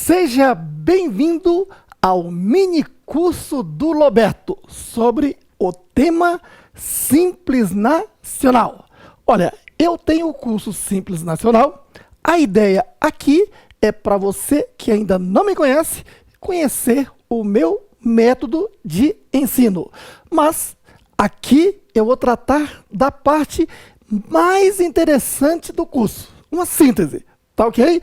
Seja bem-vindo ao mini curso do Loberto sobre o tema Simples Nacional. Olha, eu tenho o curso Simples Nacional. A ideia aqui é para você que ainda não me conhece, conhecer o meu método de ensino. Mas aqui eu vou tratar da parte mais interessante do curso, uma síntese, tá ok?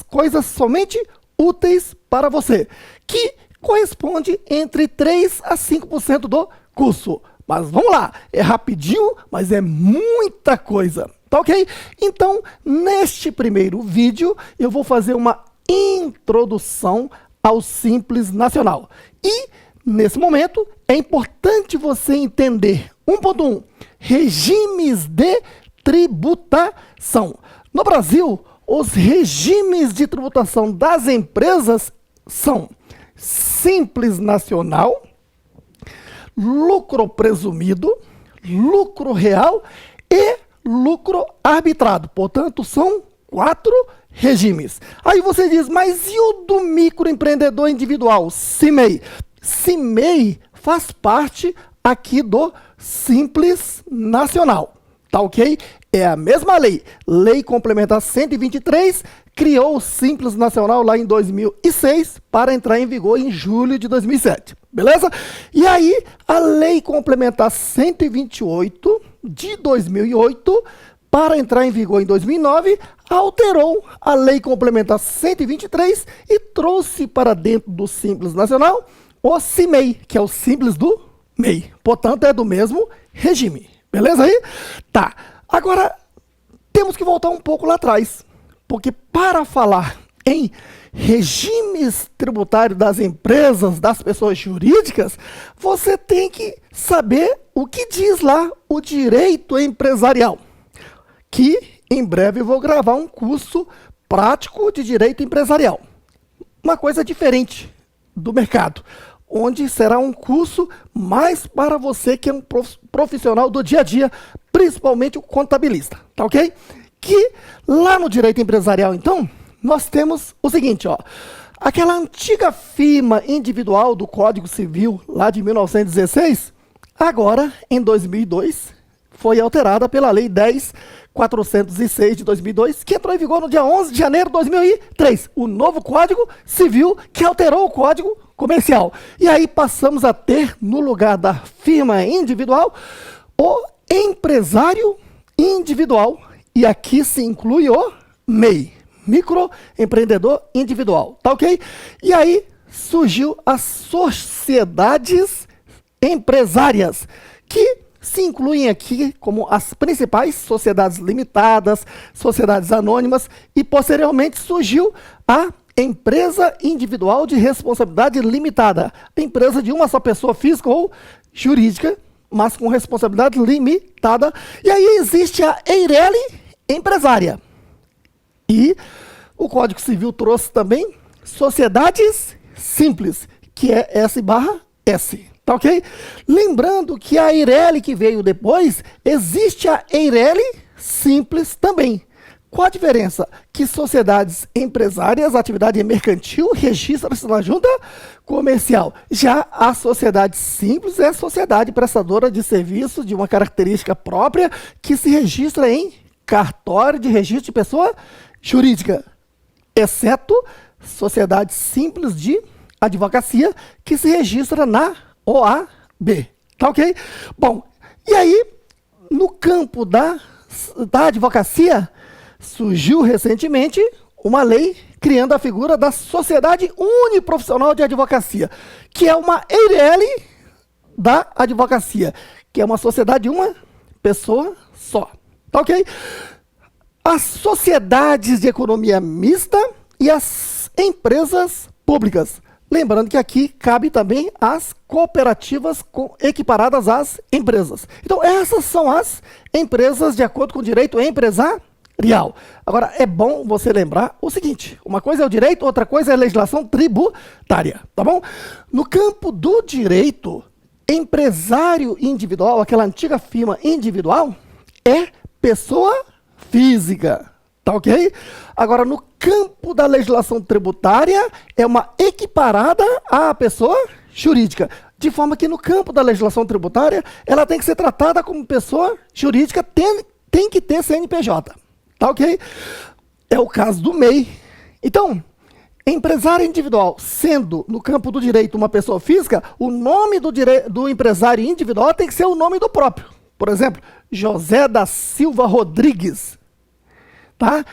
Coisas somente úteis para você, que corresponde entre 3 a 5% do curso. Mas vamos lá, é rapidinho, mas é muita coisa, tá ok? Então, neste primeiro vídeo, eu vou fazer uma introdução ao Simples Nacional. E, nesse momento, é importante você entender 1.1, regimes de tributação. No Brasil, os regimes de tributação das empresas são Simples Nacional, lucro presumido, lucro real e lucro arbitrado. Portanto, são 4 regimes. Aí você diz, mas e o do microempreendedor individual, CIMEI? CIMEI faz parte aqui do Simples Nacional, tá ok? É a mesma lei. Lei Complementar 123 criou o Simples Nacional lá em 2006 para entrar em vigor em julho de 2007. Beleza? E aí, a Lei Complementar 128 de 2008, para entrar em vigor em 2009, alterou a Lei Complementar 123 e trouxe para dentro do Simples Nacional o CIMEI, que é o Simples do MEI. Portanto, é do mesmo regime. Beleza aí? Tá. Agora, temos que voltar um pouco lá atrás, porque para falar em regimes tributários das empresas, das pessoas jurídicas, você tem que saber o que diz lá o direito empresarial, que em breve eu vou gravar um curso prático de direito empresarial. Uma coisa diferente do mercado, onde será um curso mais para você que é um profissional do dia a dia, principalmente o contabilista, tá ok? Que lá no direito empresarial, então, nós temos o seguinte, ó, aquela antiga firma individual do Código Civil, lá de 1916, agora, em 2002, foi alterada pela Lei 10.406 de 2002, que entrou em vigor no dia 11 de janeiro de 2003, o novo Código Civil que alterou o Código Comercial. E aí passamos a ter, no lugar da firma individual, o empresário individual, e aqui se inclui o MEI, microempreendedor individual, tá ok? E aí surgiu as sociedades empresárias, que se incluem aqui como as principais sociedades limitadas, sociedades anônimas, e posteriormente surgiu a empresa individual de responsabilidade limitada, a empresa de uma só pessoa física ou jurídica, mas com responsabilidade limitada. E aí existe a EIRELI empresária. E o Código Civil trouxe também sociedades simples, que é S/S. Tá ok? Lembrando que a EIRELI que veio depois, existe a EIRELI simples também. Qual a diferença? Que sociedades empresárias, atividade mercantil, registra-se na junta comercial. Já a sociedade simples é a sociedade prestadora de serviços de uma característica própria que se registra em cartório de registro de pessoa jurídica, exceto sociedade simples de advocacia que se registra na OAB. Tá ok? Bom, e aí, no campo da advocacia, surgiu recentemente uma lei criando a figura da Sociedade Uniprofissional de Advocacia, que é uma EIRELI da advocacia, que é uma sociedade de uma pessoa só. Tá ok? As sociedades de economia mista e as empresas públicas. Lembrando que aqui cabe também as cooperativas equiparadas às empresas. Então, essas são as empresas de acordo com o direito empresarial. Agora, é bom você lembrar o seguinte, uma coisa é o direito, outra coisa é a legislação tributária, tá bom? No campo do direito, empresário individual, aquela antiga firma individual, é pessoa física, tá ok? Agora, no campo da legislação tributária é uma equiparada à pessoa jurídica. De forma que no campo da legislação tributária, ela tem que ser tratada como pessoa jurídica, tem que ter CNPJ. Tá ok? É o caso do MEI. Então, empresário individual, sendo no campo do direito uma pessoa física, o nome do empresário individual tem que ser o nome do próprio. Por exemplo, José da Silva Rodrigues. Tá?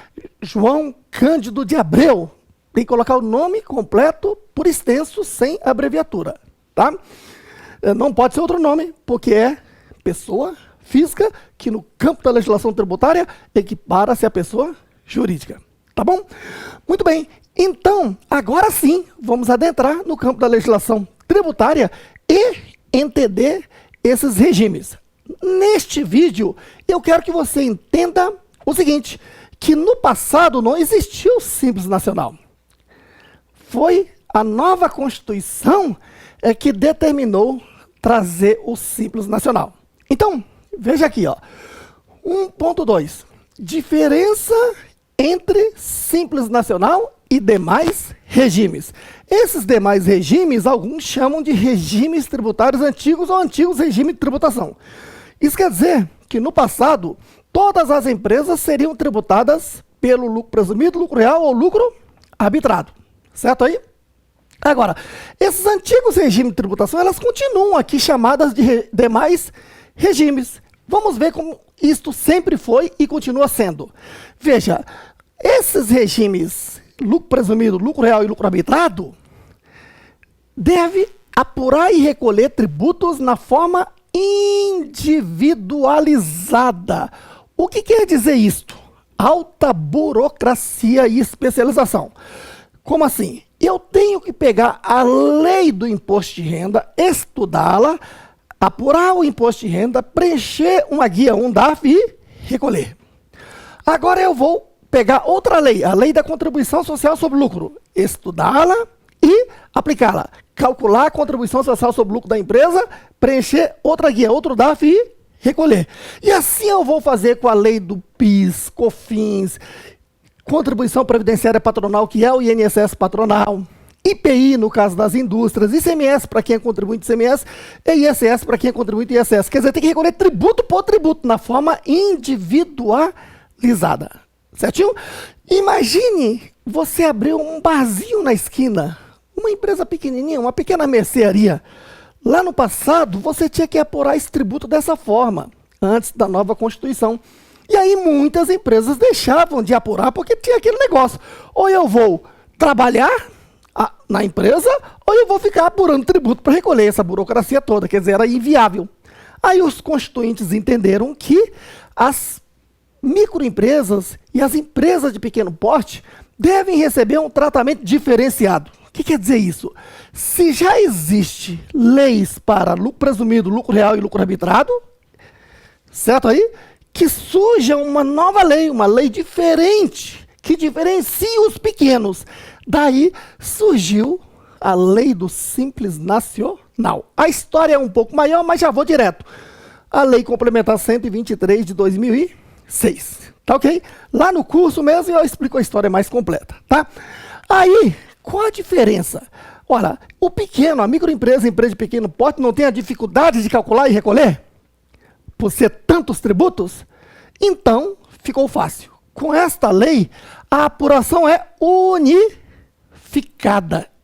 João Cândido de Abreu. Tem que colocar o nome completo por extenso, sem abreviatura. Tá? Não pode ser outro nome, porque é pessoa física que no campo da legislação tributária equipara-se a pessoa jurídica. Tá bom? Muito bem. Então, agora sim, vamos adentrar no campo da legislação tributária e entender esses regimes. Neste vídeo, eu quero que você entenda o seguinte, que no passado não existiu o Simples Nacional. Foi a nova Constituição que determinou trazer o Simples Nacional. Então, veja aqui, ó, 1.2. Diferença entre Simples Nacional e demais regimes. Esses demais regimes, alguns chamam de regimes tributários antigos ou antigos regimes de tributação. Isso quer dizer que no passado, todas as empresas seriam tributadas pelo lucro presumido, lucro real ou lucro arbitrado. Certo aí? Agora, esses antigos regimes de tributação, elas continuam aqui chamadas de demais regimes. Vamos ver como isto sempre foi e continua sendo. Veja, esses regimes, lucro presumido, lucro real e lucro arbitrado, deve apurar e recolher tributos na forma individualizada. O que quer dizer isto? Alta burocracia e especialização. Como assim? Eu tenho que pegar a lei do imposto de renda, estudá-la, apurar o imposto de renda, preencher uma guia, um DARF e recolher. Agora eu vou pegar outra lei, a lei da contribuição social sobre lucro, estudá-la e aplicá-la. Calcular a contribuição social sobre lucro da empresa, preencher outra guia, outro DARF e recolher. E assim eu vou fazer com a lei do PIS, COFINS, contribuição previdenciária patronal, que é o INSS patronal, IPI no caso das indústrias, ICMS para quem é contribuinte de ICMS e ISS para quem é contribuinte de ISS. Quer dizer, tem que recolher tributo por tributo, na forma individualizada. Certinho? Imagine você abrir um barzinho na esquina, uma empresa pequenininha, uma pequena mercearia. Lá no passado, você tinha que apurar esse tributo dessa forma, antes da nova Constituição. E aí muitas empresas deixavam de apurar porque tinha aquele negócio. Ou eu vou trabalhar na empresa, ou eu vou ficar apurando tributo para recolher essa burocracia toda. Quer dizer, era inviável. Aí os constituintes entenderam que as microempresas e as empresas de pequeno porte devem receber um tratamento diferenciado. O que quer dizer isso? Se já existe leis para lucro presumido, lucro real e lucro arbitrado, certo aí? Que surja uma nova lei, uma lei diferente, que diferencie os pequenos. Daí surgiu a lei do Simples Nacional. A história é um pouco maior, mas já vou direto. A lei complementar 123 de 2006. Tá ok? Lá no curso mesmo eu explico a história mais completa, tá? Aí, qual a diferença? Ora, o pequeno, a microempresa, a empresa de pequeno porte, não tem a dificuldade de calcular e recolher? Por ser tantos tributos? Então, ficou fácil. Com esta lei, a apuração é unificada.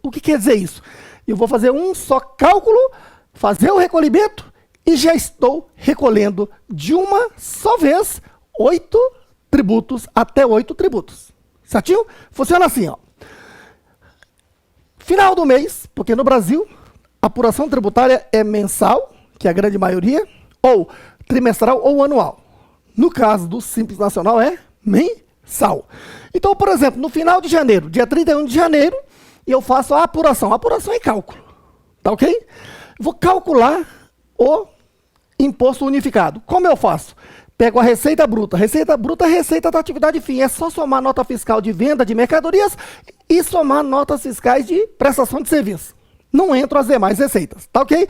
O que quer dizer isso? Eu vou fazer um só cálculo, fazer o recolhimento e já estou recolhendo de uma só vez 8 tributos, até 8 tributos. Certinho? Funciona assim, ó. Final do mês, porque no Brasil, a apuração tributária é mensal, que é a grande maioria, ou trimestral ou anual. No caso do Simples Nacional é mensal. Então, por exemplo, no final de janeiro, dia 31 de janeiro, eu faço a apuração. A apuração é cálculo. Tá ok? Vou calcular o imposto unificado. Como eu faço? Pego a receita bruta. Receita bruta é receita da atividade fim. É só somar nota fiscal de venda de mercadorias e somar notas fiscais de prestação de serviço. Não entram as demais receitas. Tá ok?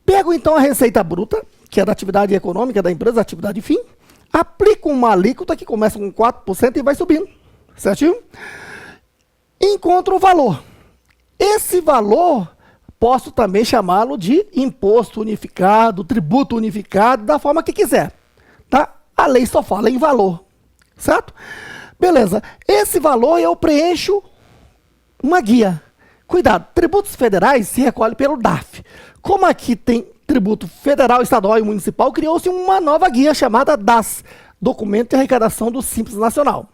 Pego então a receita bruta, que é da atividade econômica da empresa, atividade fim, aplico uma alíquota que começa com 4% e vai subindo, certinho? encontro o valor. Esse valor, posso também chamá-lo de imposto unificado, tributo unificado, da forma que quiser. Tá? A lei só fala em valor, certo? Beleza. Esse valor eu preencho uma guia. Cuidado, tributos federais se recolhem pelo DARF. Como aqui tem tributo federal, estadual e municipal, criou-se uma nova guia chamada DAS, Documento de Arrecadação do Simples Nacional.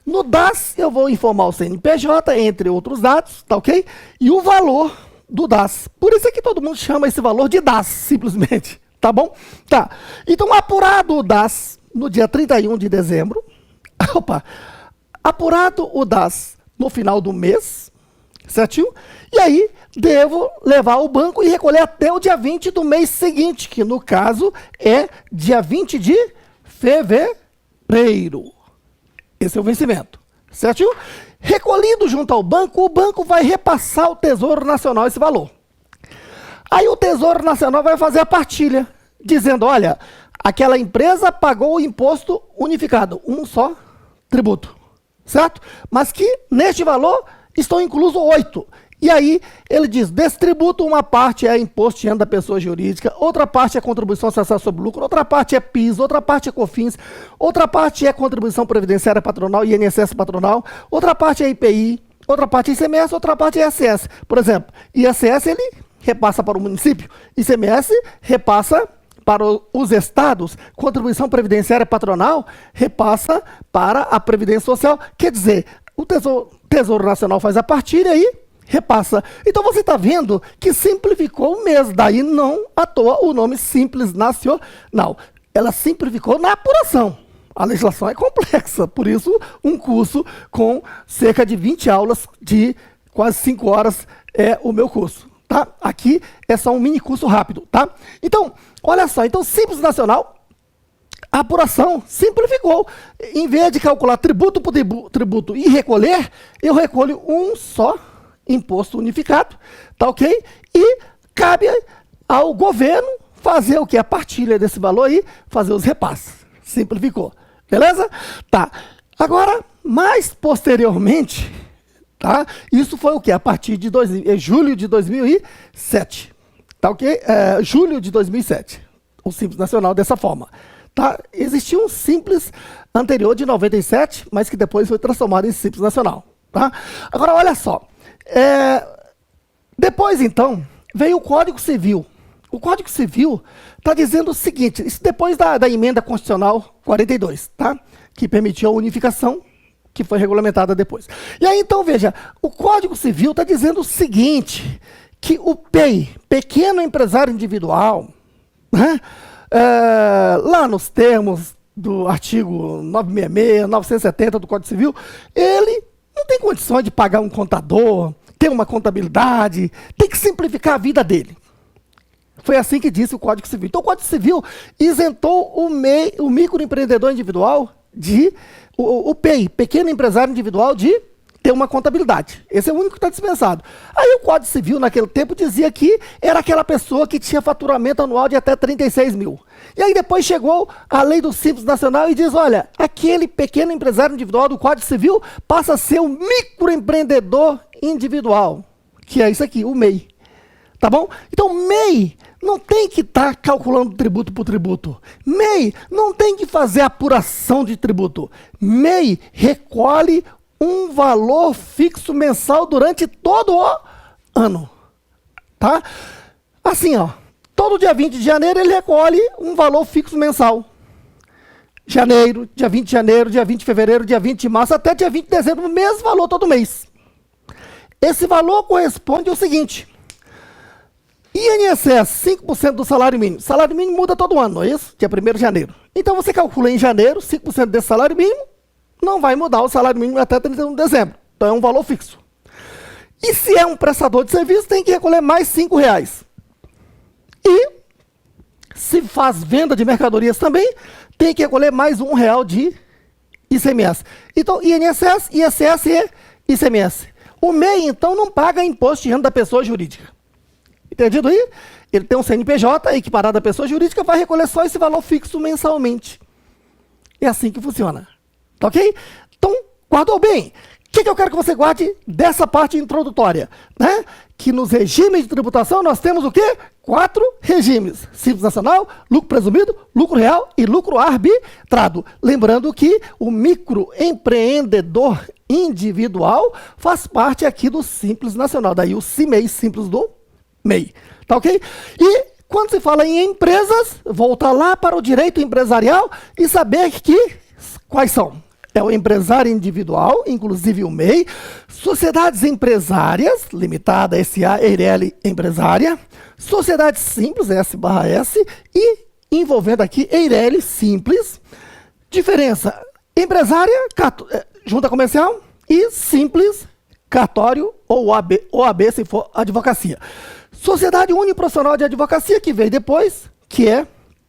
No DAS, eu vou informar o CNPJ, entre outros dados, tá ok? E o valor do DAS. Por isso é que todo mundo chama esse valor de DAS, simplesmente. Tá bom? Tá. Então, apurado o DAS no dia 31 de dezembro, apurado o DAS no final do mês, certinho? E aí, devo levar ao banco e recolher até o dia 20 do mês seguinte, que no caso é dia 20 de fevereiro. Esse é o vencimento, certinho? Recolhido junto ao banco, o banco vai repassar ao Tesouro Nacional esse valor. Aí o Tesouro Nacional vai fazer a partilha, dizendo, olha, aquela empresa pagou o imposto unificado, um só tributo, certo? Mas que neste valor estão inclusos 8. E aí ele diz, desse tributo uma parte é imposto de renda da pessoa jurídica, outra parte é contribuição social sobre lucro, outra parte é PIS, outra parte é COFINS, outra parte é contribuição previdenciária patronal e INSS patronal, outra parte é IPI, outra parte é ICMS, outra parte é ISS. Por exemplo, ISS ele repassa para o município, ICMS repassa para os estados, contribuição previdenciária patronal repassa para a Previdência Social. Quer dizer, o Tesouro Nacional faz a partilha aí, repassa. Então você está vendo que simplificou o mês, daí não à toa o nome Simples Nacional. Ela simplificou na apuração. A legislação é complexa, por isso um curso com cerca de 20 aulas de quase 5 horas é o meu curso. Tá? Aqui é só um mini curso rápido, tá? Então, olha só, então Simples Nacional, a apuração simplificou. Em vez de calcular tributo por tributo e recolher, eu recolho um só imposto unificado, tá ok? E cabe ao governo fazer o que? A partilha desse valor aí, fazer os repasses. Simplificou, beleza? Tá. Agora, mais posteriormente, tá? Isso foi o que? A partir de julho de 2007, tá ok? Julho de 2007, o Simples Nacional dessa forma. Tá? Existia um Simples anterior de 97, mas que depois foi transformado em Simples Nacional. Tá? Agora, olha só. Depois, então, veio o Código Civil. O Código Civil está dizendo o seguinte, isso depois da emenda constitucional 42, tá? Que permitiu a unificação, que foi regulamentada depois. E aí, então, veja, o Código Civil está dizendo o seguinte, que o PEI, Pequeno Empresário Individual, né? Lá nos termos do artigo 966, 970 do Código Civil, ele não tem condições de pagar um contador, ter uma contabilidade, tem que simplificar a vida dele. Foi assim que disse o Código Civil. Então o Código Civil isentou o microempreendedor individual o PEI, Pequeno Empresário Individual, de ter uma contabilidade. Esse é o único que está dispensado. Aí o Código Civil, naquele tempo, dizia que era aquela pessoa que tinha faturamento anual de até 36 mil. E aí depois chegou a lei do Simples Nacional e diz, olha, aquele pequeno empresário individual do Código Civil passa a ser um microempreendedor individual, que é isso aqui, o MEI. Tá bom? Então, MEI não tem que estar calculando tributo por tributo. MEI não tem que fazer apuração de tributo. MEI recolhe um valor fixo mensal durante todo o ano. Tá? Assim, ó, todo dia 20 de janeiro ele recolhe um valor fixo mensal. Janeiro, dia 20 de janeiro, dia 20 de fevereiro, dia 20 de março, até dia 20 de dezembro, o mesmo valor todo mês. Esse valor corresponde ao seguinte, INSS, 5% do salário mínimo. Salário mínimo muda todo ano, não é isso? Dia 1º de janeiro. Então você calcula em janeiro, 5% desse salário mínimo, não vai mudar o salário mínimo até 31 de dezembro. Então é um valor fixo. E se é um prestador de serviço, tem que recolher mais R$5. E se faz venda de mercadorias também, tem que recolher mais R$1 de ICMS. Então, INSS, ISS e ICMS. O MEI, então, não paga imposto de renda da pessoa jurídica. Entendido aí? Ele tem um CNPJ equiparado à pessoa jurídica, vai recolher só esse valor fixo mensalmente. É assim que funciona. Tá ok? Então, guardou bem. que eu quero que você guarde dessa parte introdutória? Né? Que nos regimes de tributação nós temos o quê? 4 regimes. Simples nacional, lucro presumido, lucro real e lucro arbitrado. Lembrando que o microempreendedor individual faz parte aqui do Simples Nacional. Daí o CIMEI, Simples do MEI. Tá ok? E quando se fala em empresas, voltar lá para o direito empresarial e saber quais são. É o empresário individual, inclusive o MEI, sociedades empresárias, limitada, SA, EIRELI, empresária, sociedades simples, S/S, e envolvendo aqui EIRELI simples. Diferença, empresária, junta comercial, e simples, cartório ou OAB, se for advocacia. Sociedade uniprofissional de advocacia, que veio depois, que é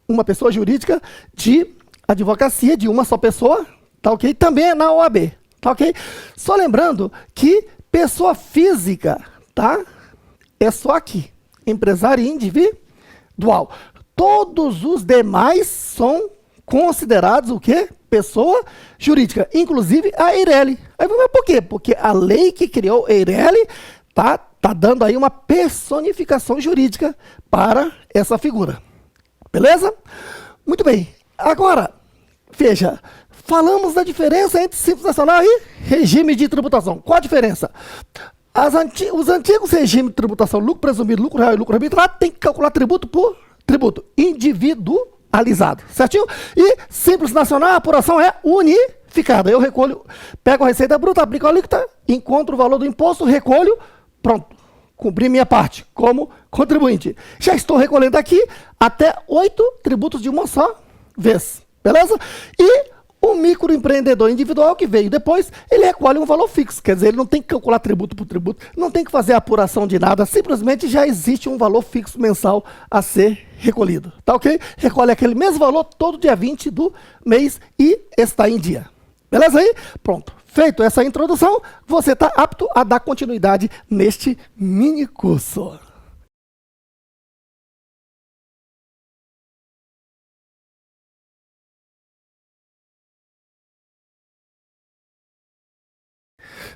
uma pessoa jurídica de advocacia de uma só pessoa, tá ok? Também é na OAB, tá ok? Só lembrando que pessoa física, tá? É só aqui, empresário individual. Todos os demais são considerados o quê? Pessoa jurídica, inclusive a EIRELI. Aí, mas por quê? Porque a lei que criou a EIRELI tá dando aí uma personificação jurídica para essa figura. Beleza? Muito bem. Agora, veja, falamos da diferença entre Simples Nacional e regime de tributação. Qual a diferença? Os antigos regimes de tributação, lucro presumido, lucro real e lucro arbitrado, tem que calcular tributo por tributo individualizado, certinho? E Simples Nacional, a apuração é unificada. Eu recolho, pego a receita bruta, aplico a alíquota, encontro o valor do imposto, recolho, pronto, cumpri minha parte como contribuinte. Já estou recolhendo aqui até 8 tributos de uma só vez, beleza? E o microempreendedor individual que veio depois, ele recolhe um valor fixo, quer dizer, ele não tem que calcular tributo por tributo, não tem que fazer apuração de nada, simplesmente já existe um valor fixo mensal a ser recolhido, tá ok? Recolhe aquele mesmo valor todo dia 20 do mês e está em dia. Beleza aí? Pronto. Feito essa introdução, você está apto a dar continuidade neste mini curso.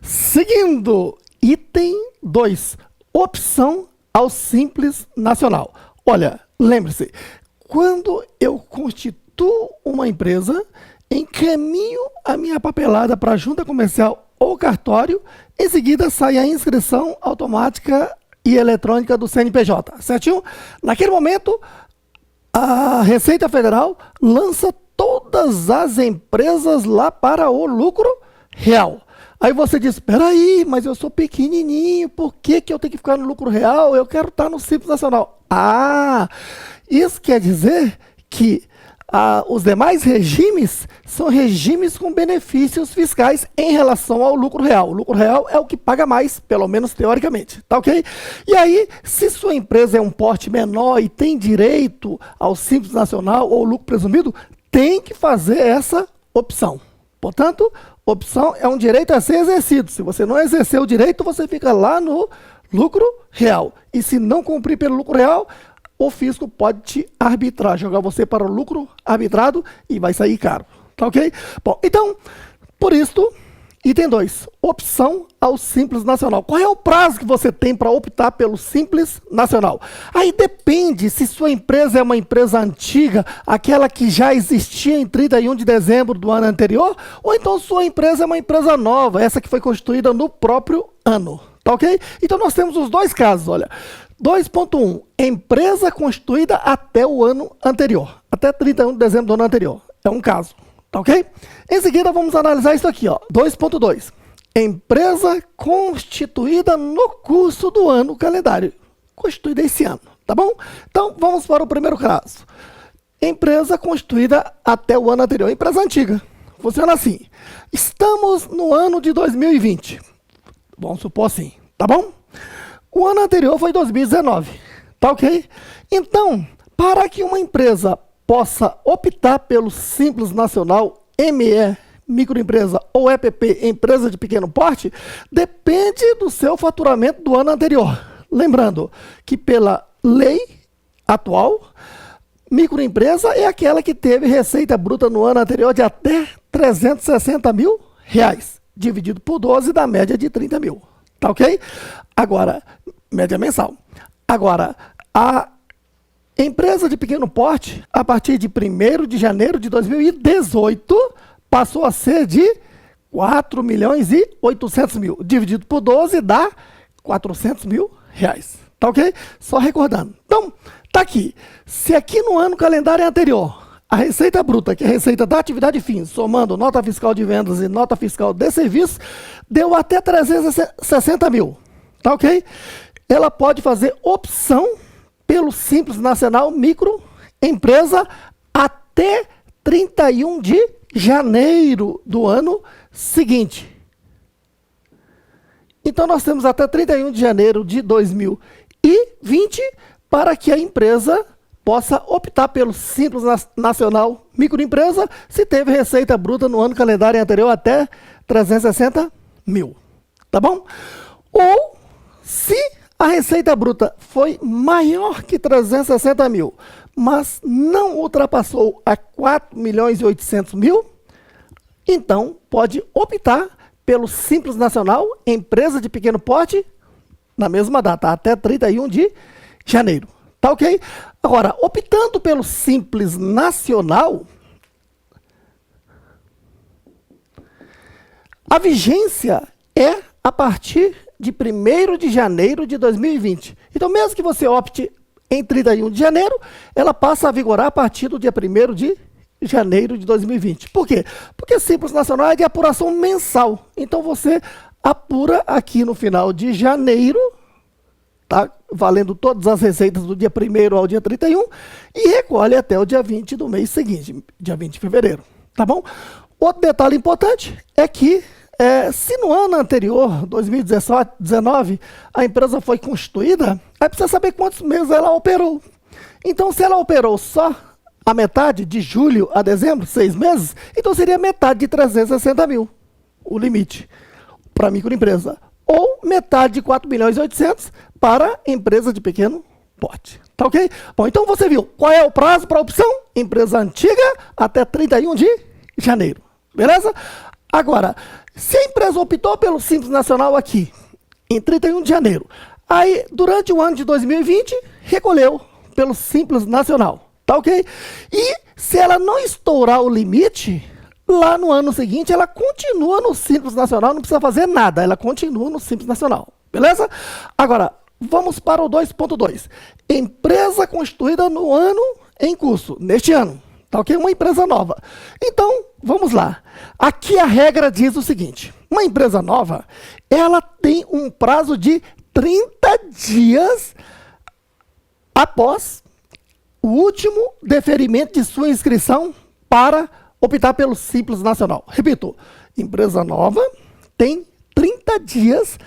Seguindo, item 2, opção ao Simples Nacional. Olha, lembre-se, quando eu constituo uma empresa, encaminho a minha papelada para a junta comercial ou cartório, em seguida sai a inscrição automática e eletrônica do CNPJ, certinho? Naquele momento, a Receita Federal lança todas as empresas lá para o lucro real. Aí você diz, espera aí, mas eu sou pequenininho, por que eu tenho que ficar no lucro real? Eu quero estar no Simples Nacional. Ah, isso quer dizer que os demais regimes são regimes com benefícios fiscais em relação ao lucro real. O lucro real é o que paga mais, pelo menos teoricamente, tá ok? E aí, se sua empresa é um porte menor e tem direito ao Simples Nacional ou lucro presumido, tem que fazer essa opção. Portanto, opção é um direito a ser exercido. Se você não exercer o direito, você fica lá no lucro real. E se não cumprir pelo lucro real, o fisco pode te arbitrar, jogar você para o lucro arbitrado e vai sair caro. Tá ok? Bom, então, por isso, item 2, opção ao Simples Nacional. Qual é o prazo que você tem para optar pelo Simples Nacional? Aí depende se sua empresa é uma empresa antiga, aquela que já existia em 31 de dezembro do ano anterior, ou então sua empresa é uma empresa nova, essa que foi constituída no próprio ano. Tá ok? Então nós temos os dois casos, olha. 2.1, empresa constituída até o ano anterior, até 31 de dezembro do ano anterior. É um caso, tá ok? Em seguida, vamos analisar isso aqui, ó. 2.2, empresa constituída no curso do ano calendário, constituída esse ano, tá bom? Então, vamos para o primeiro caso. Empresa constituída até o ano anterior, empresa antiga. Funciona assim, estamos no ano de 2020, vamos supor assim, tá bom? O ano anterior foi 2019, tá ok? Então, para que uma empresa possa optar pelo Simples Nacional, ME, microempresa ou EPP, empresa de pequeno porte, depende do seu faturamento do ano anterior. Lembrando que pela lei atual, microempresa é aquela que teve receita bruta no ano anterior de até R$ 360 mil. dividido por 12 dá média de 30 mil. Tá ok? Agora, média mensal. Agora, a empresa de pequeno porte, a partir de 1º de janeiro de 2018, passou a ser de 4 milhões e 800 mil. Dividido por 12 dá 400 mil reais. Tá ok? Só recordando. Então, tá aqui. Se aqui no ano calendário anterior, a receita bruta, que é a receita da atividade fins, somando nota fiscal de vendas e nota fiscal de serviços, deu até 360 mil. Tá ok? Ela pode fazer opção pelo Simples Nacional Microempresa até 31 de janeiro do ano seguinte. Então, nós temos até 31 de janeiro de 2020 para que a empresa possa optar pelo Simples Nacional Microempresa se teve receita bruta no ano calendário anterior até 360 mil. Tá bom? Ou, se a receita bruta foi maior que 360 mil, mas não ultrapassou a 4 milhões e 800 mil, então pode optar pelo Simples Nacional Empresa de Pequeno Porte na mesma data, até 31 de janeiro. Tá ok? Agora, optando pelo Simples Nacional, a vigência é a partir de 1º de janeiro de 2020. Então, mesmo que você opte em 31 de janeiro, ela passa a vigorar a partir do dia 1º de janeiro de 2020. Por quê? Porque Simples Nacional é de apuração mensal. Então, você apura aqui no final de janeiro, tá? Valendo todas as receitas do dia 1º ao dia 31 e recolhe até o dia 20 do mês seguinte, dia 20 de fevereiro. Tá bom? Outro detalhe importante é que se no ano anterior, 2019, a empresa foi constituída, aí precisa saber quantos meses ela operou. Então, se ela operou só a metade, de julho a dezembro, 6 meses, então seria metade de 360 mil, o limite para a microempresa. Ou metade de 4 milhões e 800 para empresa de pequeno porte. Tá ok? Bom, então você viu qual é o prazo para a opção? Empresa antiga até 31 de janeiro. Beleza? Agora, se a empresa optou pelo Simples Nacional aqui, em 31 de janeiro, aí durante o ano de 2020, recolheu pelo Simples Nacional. Tá ok? E se ela não estourar o limite, lá no ano seguinte, ela continua no Simples Nacional, não precisa fazer nada, ela continua no Simples Nacional. Beleza? Agora, vamos para o 2.2. Empresa constituída no ano em curso, neste ano. Tá ok? Uma empresa nova. Então, vamos lá. Aqui a regra diz o seguinte. Uma empresa nova, ela tem um prazo de 30 dias após o último deferimento de sua inscrição para optar pelo Simples Nacional. Repito, empresa nova tem 30 dias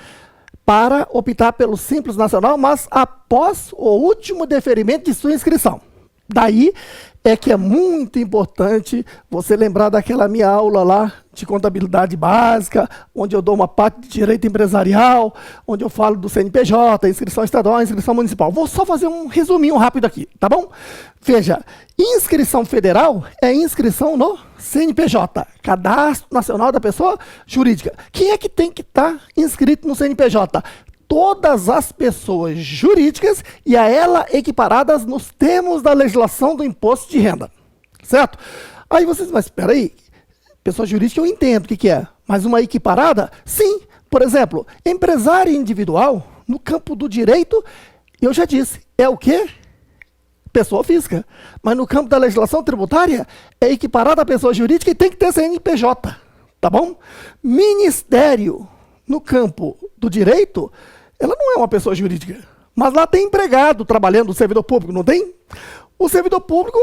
para optar pelo Simples Nacional, mas após o último deferimento de sua inscrição. Daí é que é muito importante você lembrar daquela minha aula lá de contabilidade básica, onde eu dou uma parte de direito empresarial, onde eu falo do CNPJ, inscrição estadual, inscrição municipal. Vou só fazer um resuminho rápido aqui, tá bom? Veja, inscrição federal é inscrição no CNPJ, Cadastro Nacional da Pessoa Jurídica. Quem é que tem que estar inscrito no CNPJ? Todas as pessoas jurídicas e a ela equiparadas nos termos da legislação do imposto de renda. Certo? Aí vocês, mas espera aí, pessoa jurídica eu entendo o que é, mas uma equiparada? Sim. Por exemplo, empresário individual, no campo do direito, eu já disse, é o quê? Pessoa física. Mas no campo da legislação tributária, é equiparada a pessoa jurídica e tem que ter CNPJ. Tá bom? Ministério, no campo do direito, ela não é uma pessoa jurídica, mas lá tem empregado trabalhando, o servidor público, não tem? O servidor público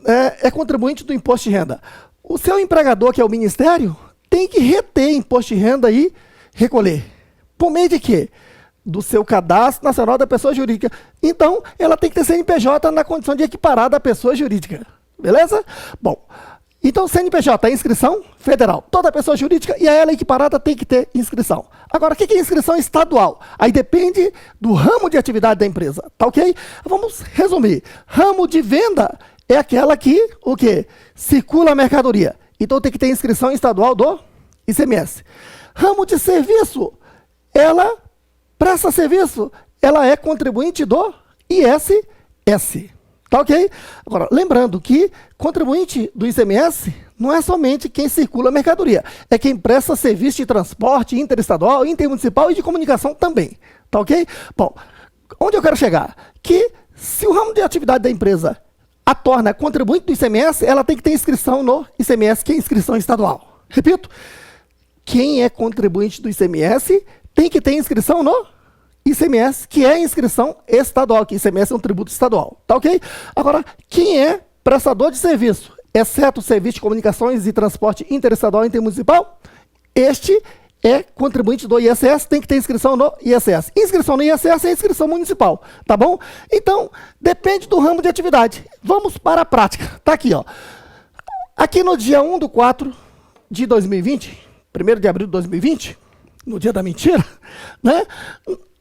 é contribuinte do imposto de renda. O seu empregador, que é o ministério, tem que reter imposto de renda e recolher. Por meio de quê? Do seu Cadastro Nacional da Pessoa Jurídica. Então, ela tem que ter CNPJ na condição de equiparada à pessoa jurídica. Beleza? Bom, então CNPJ é inscrição federal. Toda pessoa jurídica e a ela equiparada tem que ter inscrição. Agora, o que é inscrição estadual? Aí depende do ramo de atividade da empresa. Tá ok? Vamos resumir. Ramo de venda é aquela que, o quê? Circula a mercadoria. Então tem que ter inscrição estadual do ICMS. Ramo de serviço, ela presta serviço, ela é contribuinte do ISS. Tá ok? Agora, lembrando que contribuinte do ICMS não é somente quem circula a mercadoria, é quem presta serviço de transporte interestadual, intermunicipal e de comunicação também. Tá ok? Bom, onde eu quero chegar? Que se o ramo de atividade da empresa a torna contribuinte do ICMS, ela tem que ter inscrição no ICMS, que é inscrição estadual. Repito, quem é contribuinte do ICMS tem que ter inscrição no ICMS, que é inscrição estadual, que ICMS é um tributo estadual, tá ok? Agora, quem é prestador de serviço, exceto serviço de comunicações e transporte interestadual e intermunicipal, este é contribuinte do ISS, tem que ter inscrição no ISS. Inscrição no ISS é inscrição municipal, tá bom? Então, depende do ramo de atividade. Vamos para a prática. Tá aqui, ó. Aqui no dia 1/4/2020, 1º de abril de 2020, no dia da mentira, né?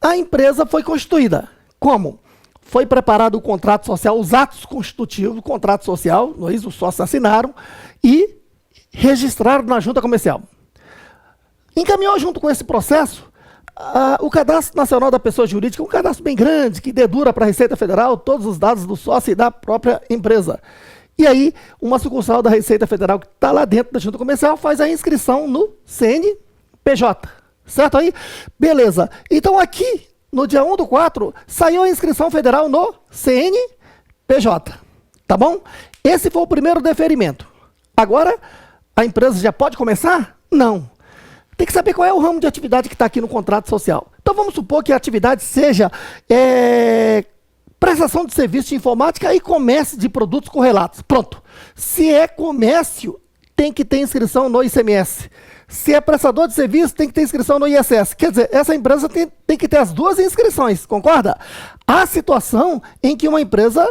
A empresa foi constituída. Como? Foi preparado o contrato social, os atos constitutivos do contrato social, os sócios assinaram e registraram na junta comercial. Encaminhou junto com esse processo o Cadastro Nacional da Pessoa Jurídica, um cadastro bem grande, que dedura para a Receita Federal todos os dados do sócio e da própria empresa. E aí, uma sucursal da Receita Federal que está lá dentro da junta comercial faz a inscrição no CNPJ. Certo aí? Beleza. Então aqui, no dia 1/4, saiu a inscrição federal no CNPJ. Tá bom? Esse foi o primeiro deferimento. Agora, a empresa já pode começar? Não. Tem que saber qual é o ramo de atividade que está aqui no contrato social. Então vamos supor que a atividade seja prestação de serviço de informática e comércio de produtos correlatos. Pronto. Se é comércio, tem que ter inscrição no ICMS. Se é prestador de serviço, tem que ter inscrição no ISS. Quer dizer, essa empresa tem que ter as duas inscrições, concorda? Há situação em que uma empresa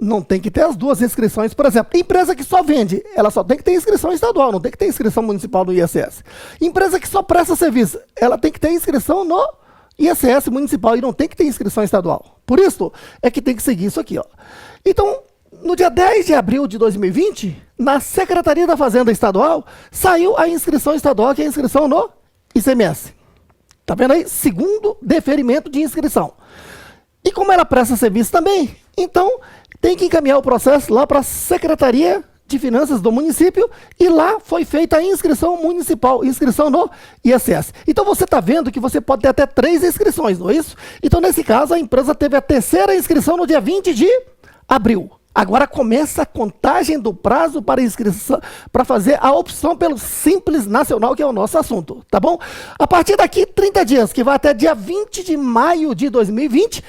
não tem que ter as duas inscrições. Por exemplo, empresa que só vende, ela só tem que ter inscrição estadual, não tem que ter inscrição municipal no ISS. Empresa que só presta serviço, ela tem que ter inscrição no ISS municipal e não tem que ter inscrição estadual. Por isso, é que tem que seguir isso aqui, ó. Então, no dia 10 de abril de 2020, na Secretaria da Fazenda Estadual, saiu a inscrição estadual, que é a inscrição no ICMS. Tá vendo aí? Segundo deferimento de inscrição. E como ela presta serviço também, então tem que encaminhar o processo lá para a Secretaria de Finanças do município e lá foi feita a inscrição municipal, inscrição no ISS. Então você está vendo que você pode ter até 3 inscrições, não é isso? Então nesse caso a empresa teve a 3ª inscrição no dia 20 de abril. Agora começa a contagem do prazo para inscrição, para fazer a opção pelo Simples Nacional, que é o nosso assunto, tá bom? A partir daqui, 30 dias, que vai até dia 20 de maio de 2020,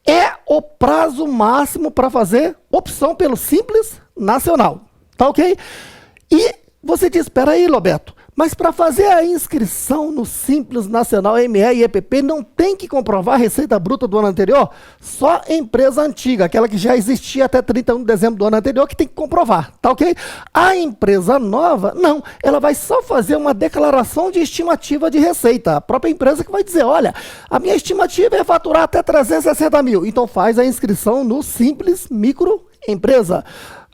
é o prazo máximo para fazer opção pelo Simples Nacional, tá ok? E você diz, espera aí, Roberto, mas para fazer a inscrição no Simples Nacional ME e EPP não tem que comprovar a receita bruta do ano anterior? Só empresa antiga, aquela que já existia até 31 de dezembro do ano anterior, que tem que comprovar, tá ok? A empresa nova, não, ela vai só fazer uma declaração de estimativa de receita. A própria empresa que vai dizer, olha, a minha estimativa é faturar até 360 mil, então faz a inscrição no Simples Microempresa.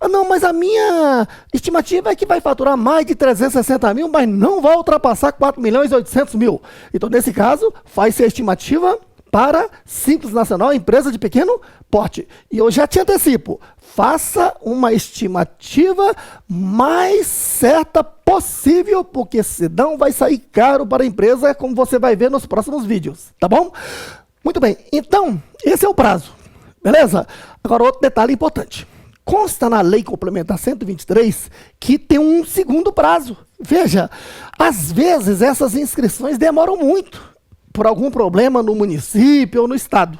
Ah, não, mas a minha estimativa é que vai faturar mais de 360 mil, mas não vai ultrapassar 4 milhões e 800 mil. Então, nesse caso, faz-se a estimativa para Simples Nacional, empresa de pequeno porte. E eu já te antecipo, faça uma estimativa mais certa possível, porque senão vai sair caro para a empresa, como você vai ver nos próximos vídeos, tá bom? Muito bem, então, esse é o prazo, beleza? Agora, outro detalhe importante. Consta na Lei Complementar 123 que tem um segundo prazo. Veja, às vezes essas inscrições demoram muito, por algum problema no município ou no estado,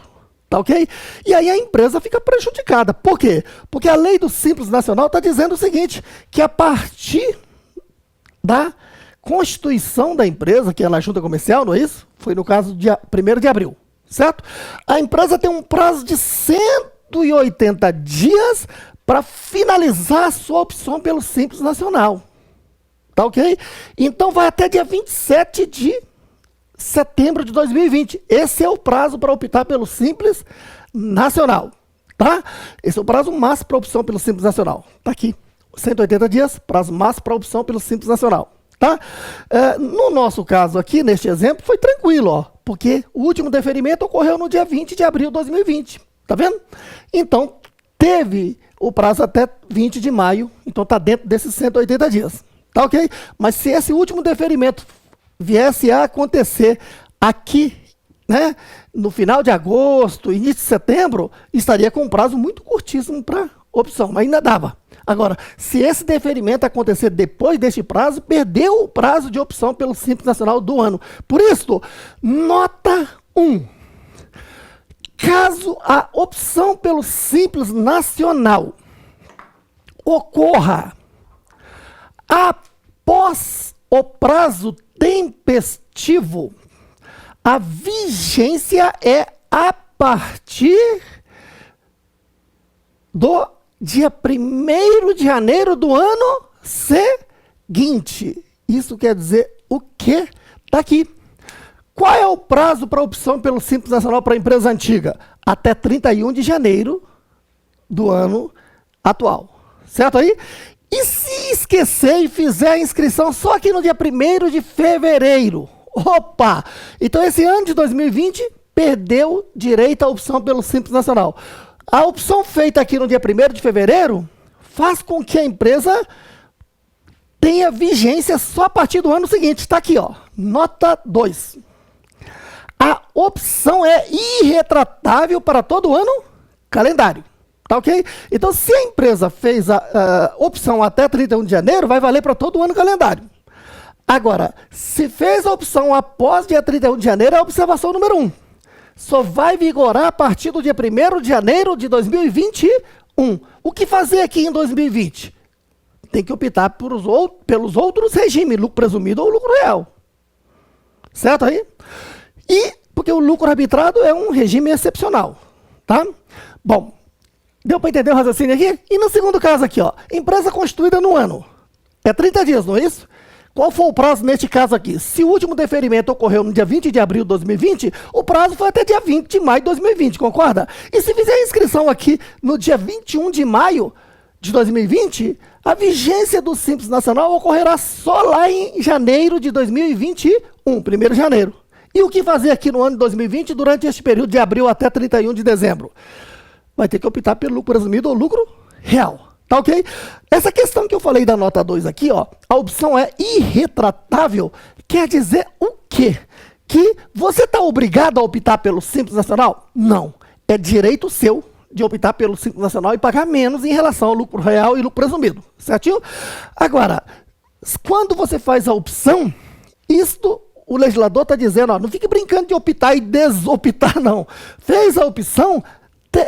tá ok? E aí a empresa fica prejudicada. Por quê? Porque a lei do Simples Nacional está dizendo o seguinte, que a partir da constituição da empresa, que é na junta comercial, não é isso? Foi no caso dia 1º de abril, certo? A empresa tem um prazo de 180 dias para finalizar a sua opção pelo Simples Nacional. Tá ok? Então vai até dia 27 de setembro de 2020. Esse é o prazo para optar pelo Simples Nacional. Tá? Esse é o prazo máximo para opção pelo Simples Nacional. Tá aqui. 180 dias, prazo máximo para opção pelo Simples Nacional. Tá? No nosso caso aqui, neste exemplo, foi tranquilo, ó, porque o último deferimento ocorreu no dia 20 de abril de 2020. Tá vendo? Então, teve o prazo até 20 de maio, então está dentro desses 180 dias. Tá ok? Mas se esse último deferimento viesse a acontecer aqui, né, no final de agosto, início de setembro, estaria com um prazo muito curtíssimo para opção, mas ainda dava. Agora, se esse deferimento acontecer depois deste prazo, perdeu o prazo de opção pelo Simples Nacional do ano. Por isso, nota 1. Caso a opção pelo Simples Nacional ocorra após o prazo tempestivo, a vigência é a partir do dia 1º de janeiro do ano seguinte. Isso quer dizer o quê? Está aqui. Qual é o prazo para opção pelo Simples Nacional para a empresa antiga? Até 31 de janeiro do ano atual. Certo aí? E se esquecer e fizer a inscrição só aqui no dia 1º de fevereiro? Opa! Então esse ano de 2020 perdeu direito à opção pelo Simples Nacional. A opção feita aqui no dia 1º de fevereiro faz com que a empresa tenha vigência só a partir do ano seguinte. Está aqui, ó, nota 2. A opção é irretratável para todo o ano calendário. Tá ok? Então, se a empresa fez a opção até 31 de janeiro, vai valer para todo o ano calendário. Agora, se fez a opção após dia 31 de janeiro, é a observação número 1. Só vai vigorar a partir do dia 1º de janeiro de 2021. O que fazer aqui em 2020? Tem que optar pelos outros regimes, lucro presumido ou lucro real. Certo aí? E porque o lucro arbitrado é um regime excepcional. Tá? Bom, deu para entender o raciocínio aqui? E no segundo caso aqui, ó, empresa constituída no ano. É 30 dias, não é isso? Qual foi o prazo neste caso aqui? Se o último deferimento ocorreu no dia 20 de abril de 2020, o prazo foi até dia 20 de maio de 2020, concorda? E se fizer a inscrição aqui no dia 21 de maio de 2020, a vigência do Simples Nacional ocorrerá só lá em janeiro de 2021, 1º de janeiro. E o que fazer aqui no ano de 2020 durante este período de abril até 31 de dezembro? Vai ter que optar pelo lucro presumido ou lucro real. Tá ok? Essa questão que eu falei da nota 2 aqui, ó, a opção é irretratável, quer dizer o quê? Que você está obrigado a optar pelo Simples Nacional? Não. É direito seu de optar pelo Simples Nacional e pagar menos em relação ao lucro real e lucro presumido. Certinho? Agora, quando você faz a opção, isto o legislador está dizendo, ó, não fique brincando de optar e desoptar, não. Fez a opção,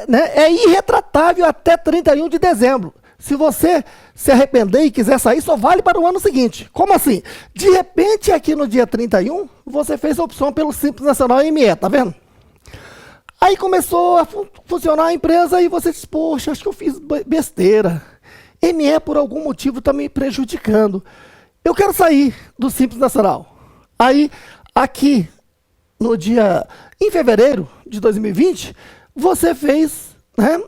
né, é irretratável até 31 de dezembro. Se você se arrepender e quiser sair, só vale para o ano seguinte. Como assim? De repente, aqui no dia 31, você fez a opção pelo Simples Nacional ME, tá vendo? Aí começou a funcionar a empresa e você disse, poxa, acho que eu fiz besteira. ME, por algum motivo, está me prejudicando. Eu quero sair do Simples Nacional. Aí, aqui, em fevereiro de 2020, você fez, né,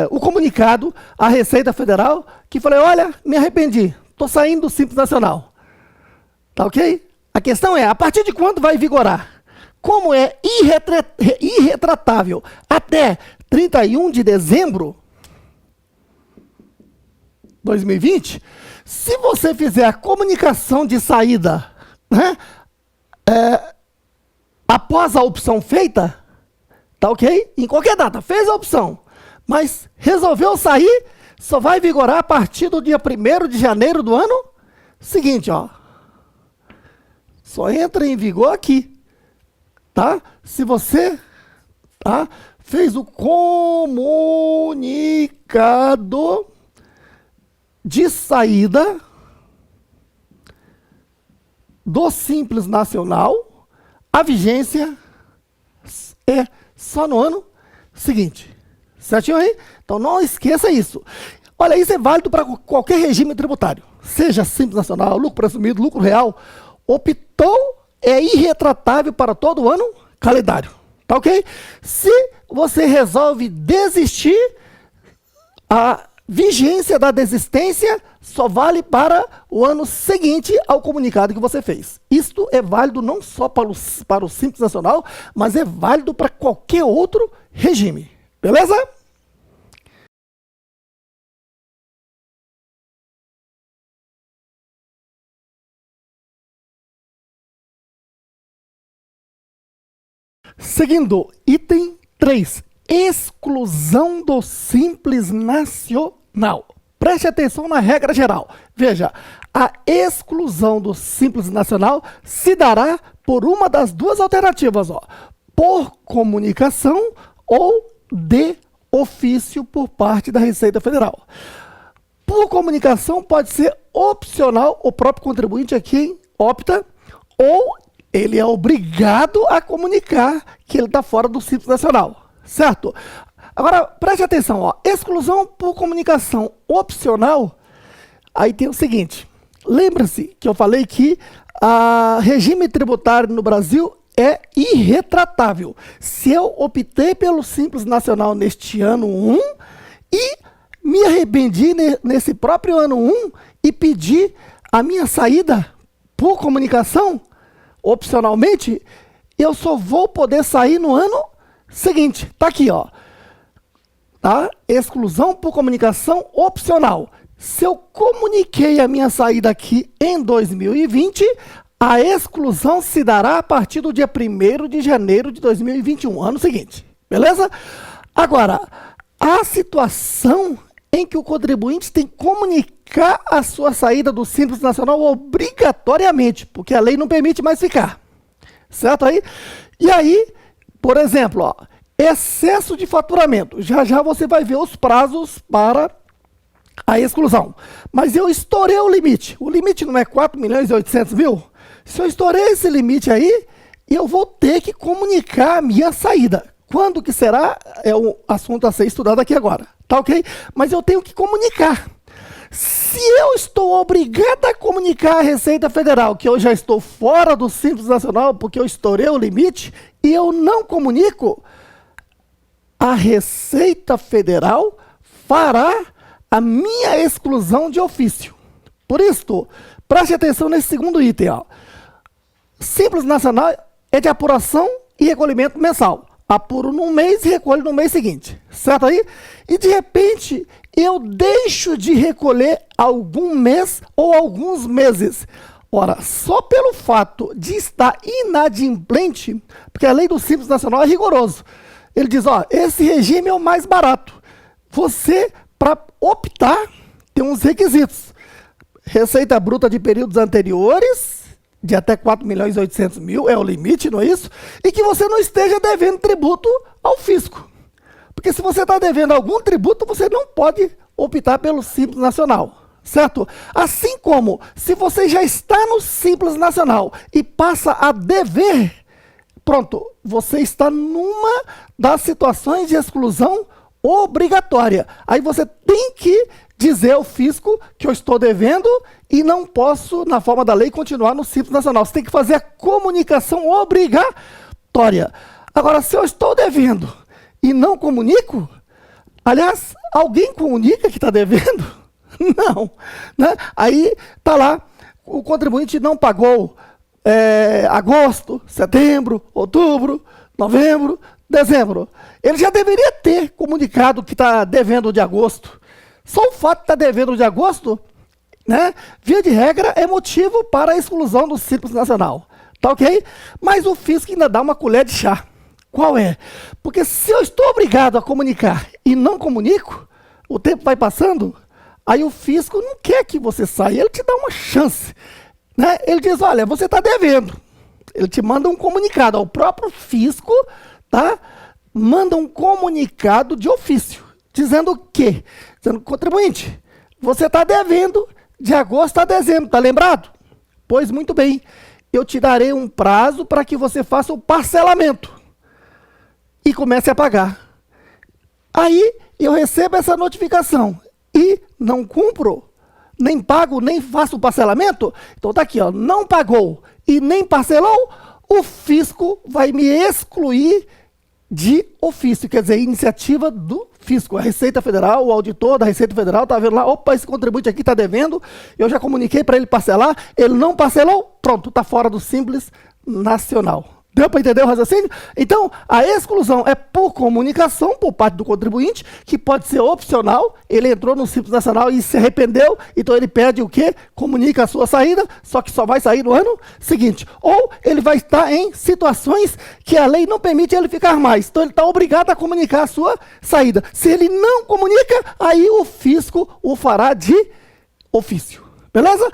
o comunicado à Receita Federal que falei, olha, me arrependi, estou saindo do Simples Nacional. Tá ok? A questão é, a partir de quando vai vigorar? Como é irretratável até 31 de dezembro de 2020, se você fizer a comunicação de saída, né, após a opção feita, tá ok? Em qualquer data, fez a opção, mas resolveu sair, só vai vigorar a partir do dia 1º de janeiro do ano seguinte, ó. Só entra em vigor aqui, tá? Se você, tá, fez o comunicado de saída do Simples Nacional, a vigência é só no ano seguinte. Certinho aí? Então não esqueça isso. Olha, isso é válido para qualquer regime tributário. Seja Simples Nacional, lucro presumido, lucro real. Optou, é irretratável para todo o ano calendário. Tá ok? Se você resolve desistir, vigência da desistência só vale para o ano seguinte ao comunicado que você fez. Isto é válido não só para o Simples Nacional, mas é válido para qualquer outro regime. Beleza? Seguindo, item 3. Exclusão do Simples Nacional. Preste atenção na regra geral. Veja, a exclusão do Simples Nacional se dará por uma das duas alternativas, ó, por comunicação ou de ofício por parte da Receita Federal. Por comunicação pode ser opcional, o próprio contribuinte aqui opta, ou ele é obrigado a comunicar que ele está fora do Simples Nacional, certo? Agora, preste atenção, ó, exclusão por comunicação opcional, aí tem o seguinte, lembra-se que eu falei que o regime tributário no Brasil é irretratável. Se eu optei pelo Simples Nacional neste ano 1 e me arrependi nesse próprio ano 1 e pedi a minha saída por comunicação, opcionalmente, eu só vou poder sair no ano seguinte. Tá aqui, ó. Tá? Exclusão por comunicação opcional. Se eu comuniquei a minha saída aqui em 2020, a exclusão se dará a partir do dia 1º de janeiro de 2021, ano seguinte. Beleza? Agora, a situação em que o contribuinte tem que comunicar a sua saída do Simples Nacional obrigatoriamente, porque a lei não permite mais ficar. Certo aí? E aí, por exemplo, ó, excesso de faturamento. Já já você vai ver os prazos para a exclusão. Mas eu estourei o limite. O limite não é 4.800.000? Se eu estourei esse limite aí, eu vou ter que comunicar a minha saída. Quando que será? É um assunto a ser estudado aqui agora. Tá ok? Mas eu tenho que comunicar. Se eu estou obrigado a comunicar à Receita Federal que eu já estou fora do Simples Nacional porque eu estourei o limite e eu não comunico, a Receita Federal fará a minha exclusão de ofício. Por isso, preste atenção nesse segundo item. Ó. Simples Nacional é de apuração e recolhimento mensal. Apuro num mês e recolho no mês seguinte. Certo aí? E de repente, eu deixo de recolher algum mês ou alguns meses. Ora, só pelo fato de estar inadimplente, porque a lei do Simples Nacional é rigoroso. Ele diz, ó, esse regime é o mais barato. Você, para optar, tem uns requisitos. Receita bruta de períodos anteriores, de até 4.800.000, é o limite, não é isso? E que você não esteja devendo tributo ao fisco. Porque se você está devendo algum tributo, você não pode optar pelo Simples Nacional, certo? Assim como, se você já está no Simples Nacional e passa a dever, pronto, você está numa das situações de exclusão obrigatória. Aí você tem que dizer ao fisco que eu estou devendo e não posso, na forma da lei, continuar no Simples Nacional. Você tem que fazer a comunicação obrigatória. Agora, se eu estou devendo e não comunico, aliás, alguém comunica que está devendo? Não. Né? Aí está lá, o contribuinte não pagou agosto, setembro, outubro, novembro, dezembro. Ele já deveria ter comunicado que está devendo de agosto. Só o fato de estar devendo de agosto, né, via de regra, é motivo para a exclusão do Simples Nacional. Tá ok? Mas o fisco ainda dá uma colher de chá. Qual é? Porque se eu estou obrigado a comunicar e não comunico, o tempo vai passando, aí o fisco não quer que você saia, ele te dá uma chance. Né? Ele diz, olha, você está devendo. Ele te manda um comunicado. O próprio fisco, tá, manda um comunicado de ofício, dizendo o quê? Dizendo, contribuinte, você está devendo de agosto a dezembro, tá lembrado? Pois muito bem, eu te darei um prazo para que você faça o parcelamento e comece a pagar. Aí eu recebo essa notificação e não cumpro, nem pago, nem faço o parcelamento, então tá aqui, ó, não pagou e nem parcelou, o fisco vai me excluir de ofício, quer dizer, iniciativa do fisco. A Receita Federal, o auditor da Receita Federal está vendo lá, opa, esse contribuinte aqui está devendo, eu já comuniquei para ele parcelar, ele não parcelou, pronto, está fora do Simples Nacional. Deu para entender o raciocínio? Então, a exclusão é por comunicação por parte do contribuinte, que pode ser opcional, ele entrou no Simples Nacional e se arrependeu, então ele pede o quê? Comunica a sua saída, só que só vai sair no ano seguinte. Ou ele vai estar em situações que a lei não permite ele ficar mais, então ele está obrigado a comunicar a sua saída. Se ele não comunica, aí o fisco o fará de ofício. Beleza?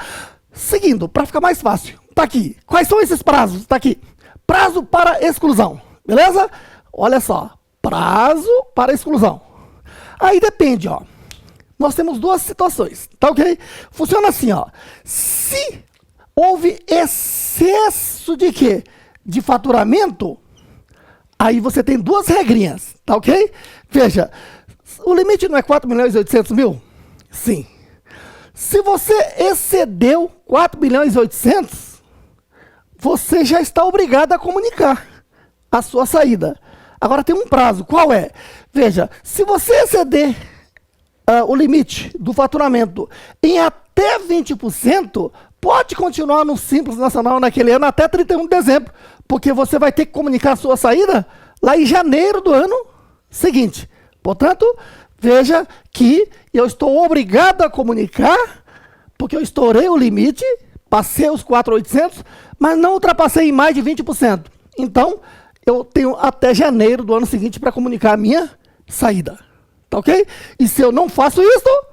Seguindo, para ficar mais fácil, está aqui. Quais são esses prazos? Está aqui. Prazo para exclusão, beleza? Olha só, prazo para exclusão. Aí depende, ó. Nós temos duas situações, tá ok? Funciona assim, ó. Se houve excesso de quê? De faturamento, aí você tem duas regrinhas, tá ok? Veja, o limite não é 4.800.000? Sim. Se você excedeu 4.800.000, você já está obrigado a comunicar a sua saída. Agora tem um prazo, qual é? Veja, se você exceder o limite do faturamento em até 20%, pode continuar no Simples Nacional naquele ano até 31 de dezembro, porque você vai ter que comunicar a sua saída lá em janeiro do ano seguinte. Portanto, veja que eu estou obrigado a comunicar, porque eu estourei o limite, passei os 4.800, mas não ultrapassei em mais de 20%. Então, eu tenho até janeiro do ano seguinte para comunicar a minha saída. Tá ok? E se eu não faço isso,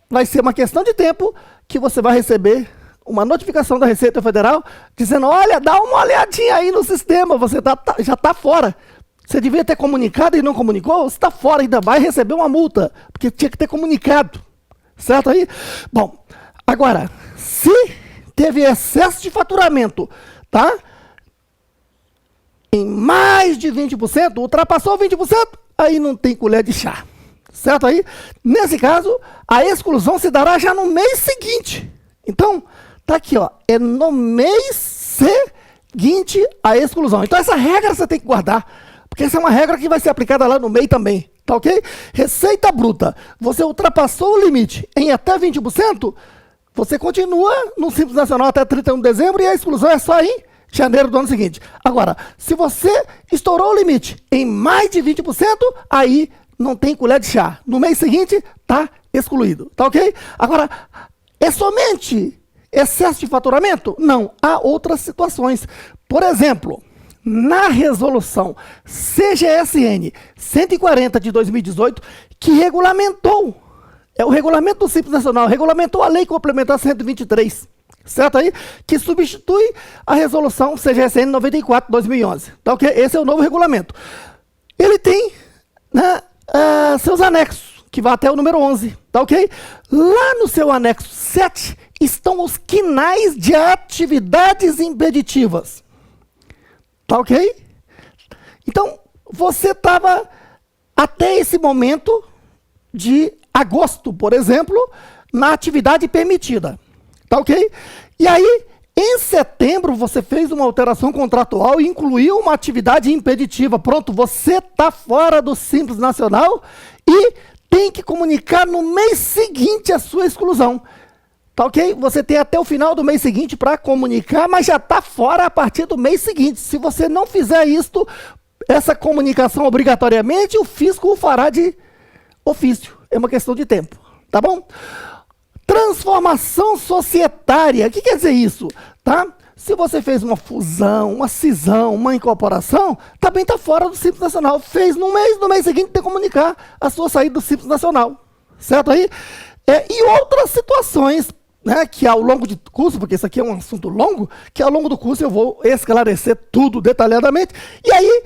vai ser uma questão de tempo que você vai receber uma notificação da Receita Federal dizendo, olha, dá uma olhadinha aí no sistema, você já está fora. Você devia ter comunicado e não comunicou, você está fora, ainda vai receber uma multa, porque tinha que ter comunicado. Certo aí? Bom, agora, se teve excesso de faturamento, tá? Em mais de 20%, ultrapassou 20%, aí não tem colher de chá. Certo aí? Nesse caso, a exclusão se dará já no mês seguinte. Então, tá aqui, ó, é no mês seguinte a exclusão. Então, essa regra você tem que guardar, porque essa é uma regra que vai ser aplicada lá no MEI também. Tá ok? Receita bruta, você ultrapassou o limite em até 20%, você continua no Simples Nacional até 31 de dezembro e a exclusão é só em janeiro do ano seguinte. Agora, se você estourou o limite em mais de 20%, aí não tem colher de chá. No mês seguinte, está excluído. Tá ok? Agora, é somente excesso de faturamento? Não. Há outras situações. Por exemplo, na resolução CGSN 140 de 2018, que regulamentou, é o regulamento do Simples Nacional, regulamentou a Lei Complementar 123, certo aí? Que substitui a resolução CGSN 94 de 2011, tá ok? Esse é o novo regulamento. Ele tem, né, seus anexos, que vai até o número 11, tá ok? Lá no seu anexo 7 estão os quinais de atividades impeditivas, tá ok? Então, você estava até esse momento de agosto, por exemplo, na atividade permitida, tá ok? E aí, em setembro, você fez uma alteração contratual e incluiu uma atividade impeditiva. Pronto, você está fora do Simples Nacional e tem que comunicar no mês seguinte a sua exclusão. Tá ok? Você tem até o final do mês seguinte para comunicar, mas já está fora a partir do mês seguinte. Se você não fizer isto, essa comunicação obrigatoriamente, o fisco o fará de ofício. É uma questão de tempo, tá bom? Transformação societária. O que quer dizer isso? Tá? Se você fez uma fusão, uma cisão, uma incorporação, também está fora do Simples Nacional. Fez no mês seguinte tem que comunicar a sua saída do Simples Nacional. Certo aí? E outras situações, né, que ao longo do curso, porque isso aqui é um assunto longo, que ao longo do curso eu vou esclarecer tudo detalhadamente, e aí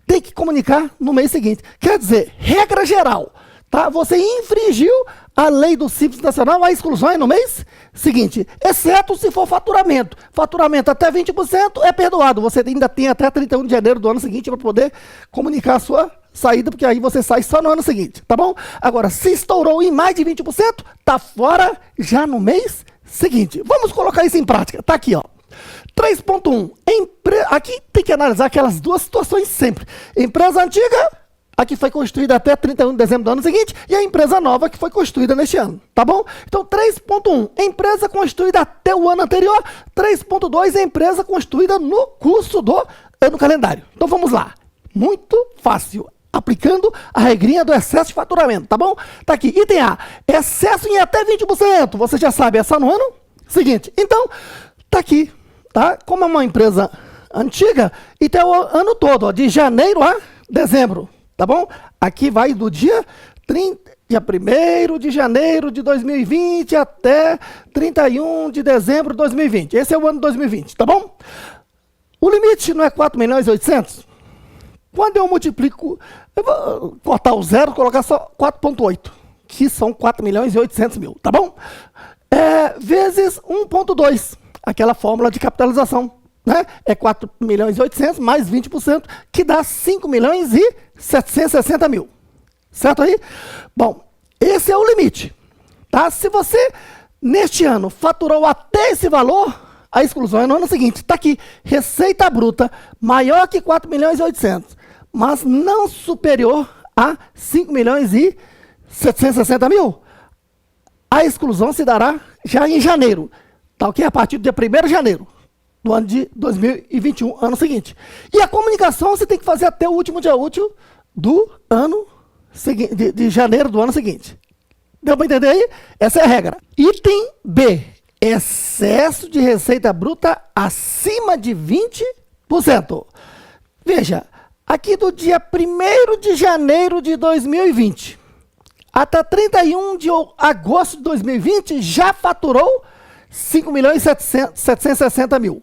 tem que comunicar no mês seguinte. Quer dizer, regra geral, tá? Você infringiu a lei do Simples Nacional, a exclusão é no mês seguinte, exceto se for faturamento. Faturamento até 20% é perdoado. Você ainda tem até 31 de janeiro do ano seguinte para poder comunicar a sua saída, porque aí você sai só no ano seguinte, tá bom? Agora, se estourou em mais de 20%, tá fora já no mês seguinte. Vamos colocar isso em prática. Tá aqui, ó. 3.1. Aqui tem que analisar aquelas duas situações sempre. Empresa antiga, a que foi constituída até 31 de dezembro do ano seguinte, e a empresa nova que foi constituída neste ano, tá bom? Então, 3.1, empresa constituída até o ano anterior. 3.2, empresa constituída no curso do ano calendário. Então, vamos lá. Muito fácil. Aplicando a regrinha do excesso de faturamento, tá bom? Tá aqui, item A, excesso em até 20%. Você já sabe, é só no ano seguinte. Então, tá aqui, tá? Como é uma empresa antiga, e tem o ano todo, ó, de janeiro a dezembro. Tá bom? Aqui vai do dia 1º de janeiro de 2020 até 31 de dezembro de 2020. Esse é o ano de 2020, tá bom? O limite não é 4.800.000? Quando eu multiplico, eu vou cortar o zero, colocar só 4.8, que são 4.800.000, tá bom? Vezes 1.2, aquela fórmula de capitalização. Né? É 4.800.000 mais 20%, que dá 5.760.000. Certo aí? Bom, esse é o limite. Tá? Se você, neste ano, faturou até esse valor, a exclusão é no ano seguinte. Está aqui, receita bruta maior que 4.800.000, mas não superior a 5.760.000. A exclusão se dará já em janeiro. Tá ok? A partir do dia 1º de janeiro. Do ano de 2021, ano seguinte. E a comunicação você tem que fazer até o último dia útil do ano seguinte, de janeiro do ano seguinte. Deu para entender aí? Essa é a regra. Item B. Excesso de receita bruta acima de 20%. Veja, aqui do dia 1º de janeiro de 2020 até 31 de agosto de 2020 já faturou 5.760.000.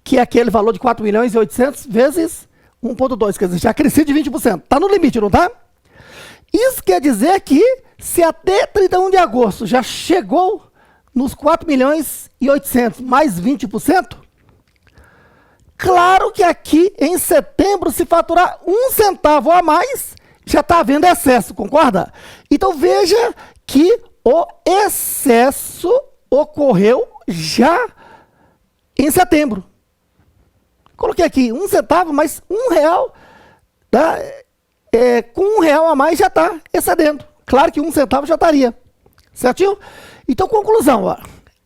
Que é aquele valor de 4.800.000 vezes 1.2, quer dizer, já cresceu de 20%. Está no limite, não está? Isso quer dizer que, se até 31 de agosto já chegou nos 4.800.000 mais 20%, claro que aqui em setembro, se faturar 1 centavo a mais, já está havendo excesso, concorda? Então veja que o excesso ocorreu já em setembro. Coloquei aqui 1 centavo, mas R$1, tá? Com R$1 a mais já está excedendo. Claro que 1 centavo já estaria. Certinho? Então, conclusão. Ó,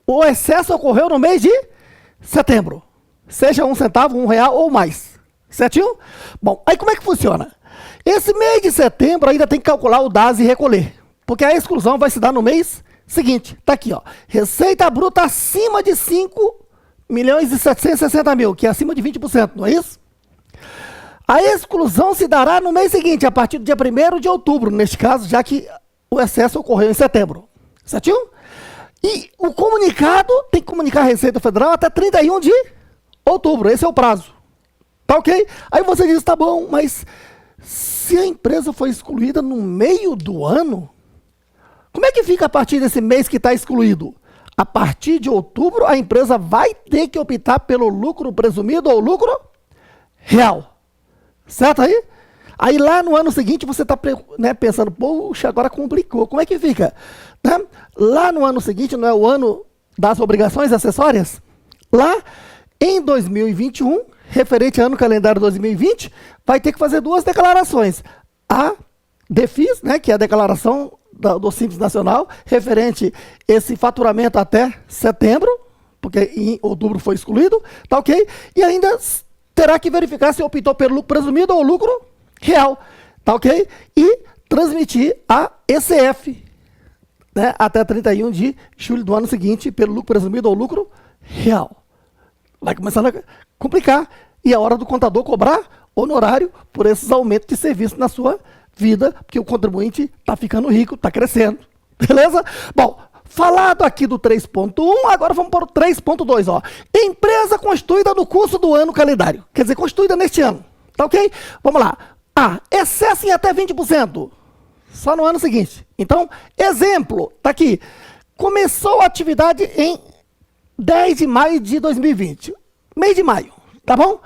o excesso ocorreu no mês de setembro. Seja 1 centavo, R$1 ou mais. Certinho? Bom, aí como é que funciona? Esse mês de setembro ainda tem que calcular o DAS e recolher. Porque a exclusão vai se dar no mês seguinte. Está aqui, ó. Receita bruta acima de 5.760.000, que é acima de 20%, não é isso? A exclusão se dará no mês seguinte, a partir do dia 1º de outubro, neste caso, já que o excesso ocorreu em setembro. Certinho? E o comunicado tem que comunicar a Receita Federal até 31 de outubro. Esse é o prazo. Tá ok? Aí você diz, tá bom, mas se a empresa foi excluída no meio do ano, como é que fica a partir desse mês que está excluído? A partir de outubro, a empresa vai ter que optar pelo lucro presumido ou lucro real. Certo aí? Aí lá no ano seguinte você está pensando, poxa, agora complicou. Como é que fica? Né? Lá no ano seguinte, não é o ano das obrigações acessórias? Lá em 2021, referente ao ano calendário 2020, vai ter que fazer 2 declarações. A DEFIS, né, que é a declaração do Simples Nacional, referente esse faturamento até setembro, porque em outubro foi excluído, tá ok? E ainda terá que verificar se optou pelo lucro presumido ou lucro real, tá ok? E transmitir a ECF, né, até 31 de julho do ano seguinte, pelo lucro presumido ou lucro real. Vai começando a complicar, e é hora do contador cobrar honorário por esses aumentos de serviço na sua vida, porque o contribuinte está ficando rico, está crescendo. Beleza? Bom, falado aqui do 3.1, agora vamos para o 3.2. Ó. Empresa constituída no curso do ano calendário. Quer dizer, constituída neste ano. Tá ok? Vamos lá. A. Excesso em até 20%. Só no ano seguinte. Então, exemplo, tá aqui. Começou a atividade em 10 de maio de 2020. Mês de maio, tá bom?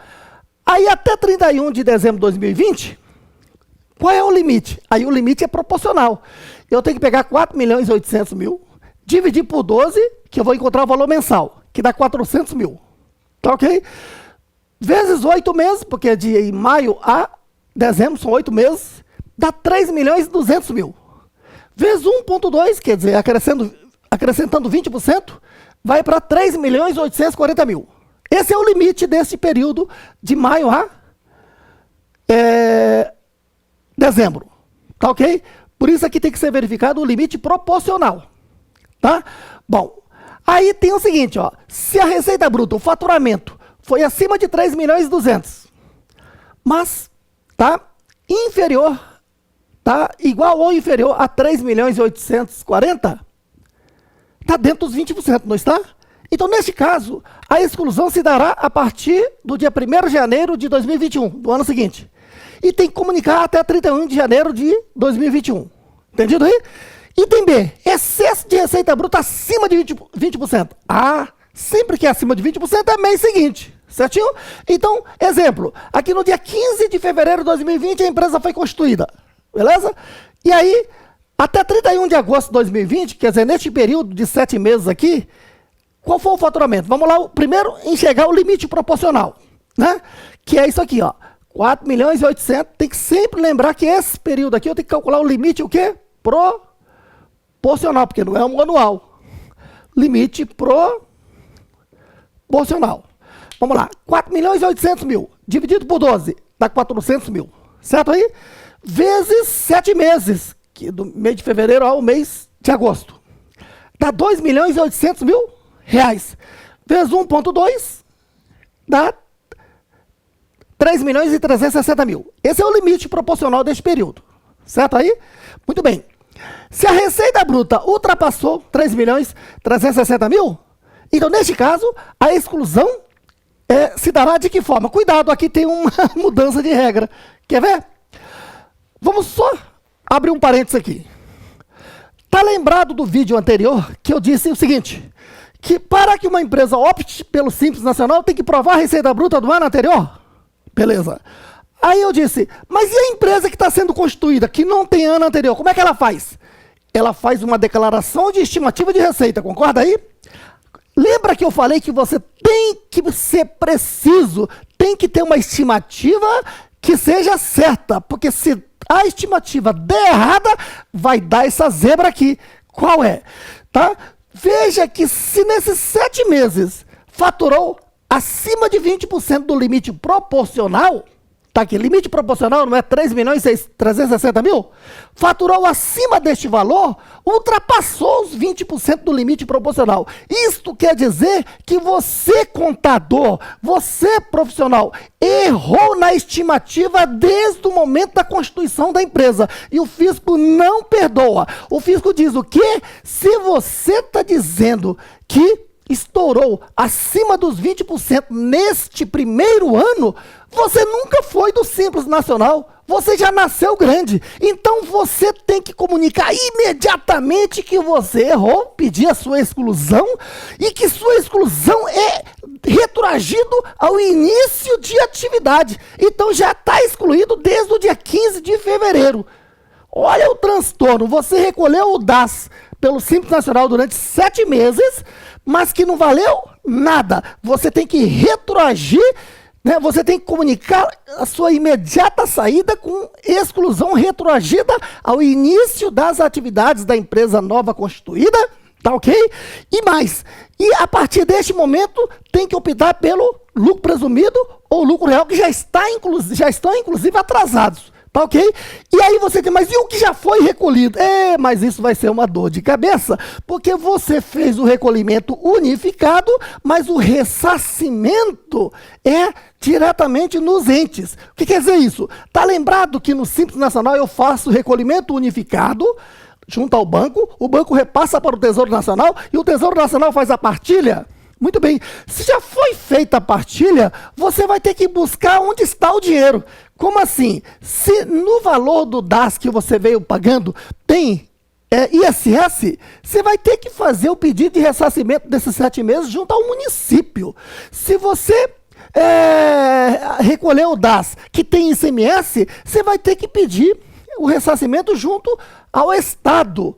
Aí até 31 de dezembro de 2020, qual é o limite? Aí o limite é proporcional. Eu tenho que pegar 4.800.000, dividir por 12, que eu vou encontrar o valor mensal, que dá 400.000. Tá ok? Vezes 8 meses, porque de maio a dezembro são 8 meses, dá 3.200.000. Vezes 1,2, quer dizer, acrescentando 20%, vai para 3.840.000. Esse é o limite desse período de maio a dezembro. Tá ok? Por isso aqui tem que ser verificado o limite proporcional. Tá? Bom, aí tem o seguinte, ó. Se a receita bruta, o faturamento, foi acima de 3.200.000, mas tá inferior, tá igual ou inferior a 3.840.000, tá dentro dos 20%, não está? Então, neste caso, a exclusão se dará a partir do dia 1º de janeiro de 2021, do ano seguinte. E tem que comunicar até 31 de janeiro de 2021. Entendido aí? Item B, excesso de receita bruta acima de 20%. Ah, sempre que é acima de 20% é mês seguinte, certinho? Então, exemplo, aqui no dia 15 de fevereiro de 2020 a empresa foi constituída, beleza? E aí, até 31 de agosto de 2020, quer dizer, neste período de 7 meses aqui, qual foi o faturamento? Vamos lá, primeiro enxergar o limite proporcional, né? Que é isso aqui, ó, 4.800.000, tem que sempre lembrar que esse período aqui eu tenho que calcular o limite, o quê? Proporcional, porque não é um anual. Limite proporcional. Vamos lá, 4.800.000 dividido por 12, dá 400.000, certo aí? Vezes 7 meses, que do mês de fevereiro ao mês de agosto, dá 2.800.000 reais. Vezes 1,2, dá 3.360.000. Esse é o limite proporcional deste período, certo aí? Muito bem. Se a receita bruta ultrapassou 3.360.000, então, neste caso, a exclusão se dará de que forma? Cuidado, aqui tem uma mudança de regra. Quer ver? Vamos só abrir um parênteses aqui. Tá lembrado do vídeo anterior que eu disse o seguinte, que para que uma empresa opte pelo Simples Nacional, tem que provar a receita bruta do ano anterior? Beleza. Aí eu disse, mas e a empresa que está sendo constituída, que não tem ano anterior, como é que ela faz? Ela faz uma declaração de estimativa de receita, concorda aí? Lembra que eu falei que você tem que ser preciso, tem que ter uma estimativa que seja certa, porque se a estimativa der errada, vai dar essa zebra aqui. Qual é? Tá? Veja que se nesses 7 meses faturou acima de 20% do limite proporcional, tá aqui, limite proporcional não é 3.360.000? Faturou acima deste valor, ultrapassou os 20% do limite proporcional. Isto quer dizer que você, contador, você, profissional, errou na estimativa desde o momento da constituição da empresa. E o fisco não perdoa. O fisco diz o quê? Se você está dizendo que estourou acima dos 20% neste primeiro ano, você nunca foi do Simples Nacional, você já nasceu grande. Então você tem que comunicar imediatamente que você errou, pedir a sua exclusão e que sua exclusão é retroagido ao início de atividade. Então já está excluído desde o dia 15 de fevereiro. Olha o transtorno, você recolheu o DAS pelo Simples Nacional durante 7 meses, mas que não valeu nada. Você tem que retroagir, né? Você tem que comunicar a sua imediata saída com exclusão retroagida ao início das atividades da empresa nova constituída, tá ok? E mais, e a partir deste momento tem que optar pelo lucro presumido ou lucro real, que já estão inclusive atrasados. Tá ok? E aí você diz, mas e o que já foi recolhido? Mas isso vai ser uma dor de cabeça, porque você fez o recolhimento unificado, mas o ressarcimento é diretamente nos entes. O que quer dizer isso? Tá lembrado que no Simples Nacional eu faço recolhimento unificado, junto ao banco, o banco repassa para o Tesouro Nacional e o Tesouro Nacional faz a partilha? Muito bem, se já foi feita a partilha, você vai ter que buscar onde está o dinheiro. Como assim? Se no valor do DAS que você veio pagando tem ISS, você vai ter que fazer o pedido de ressarcimento desses 7 meses junto ao município. Se você recolher o DAS que tem ICMS, você vai ter que pedir o ressarcimento junto ao Estado.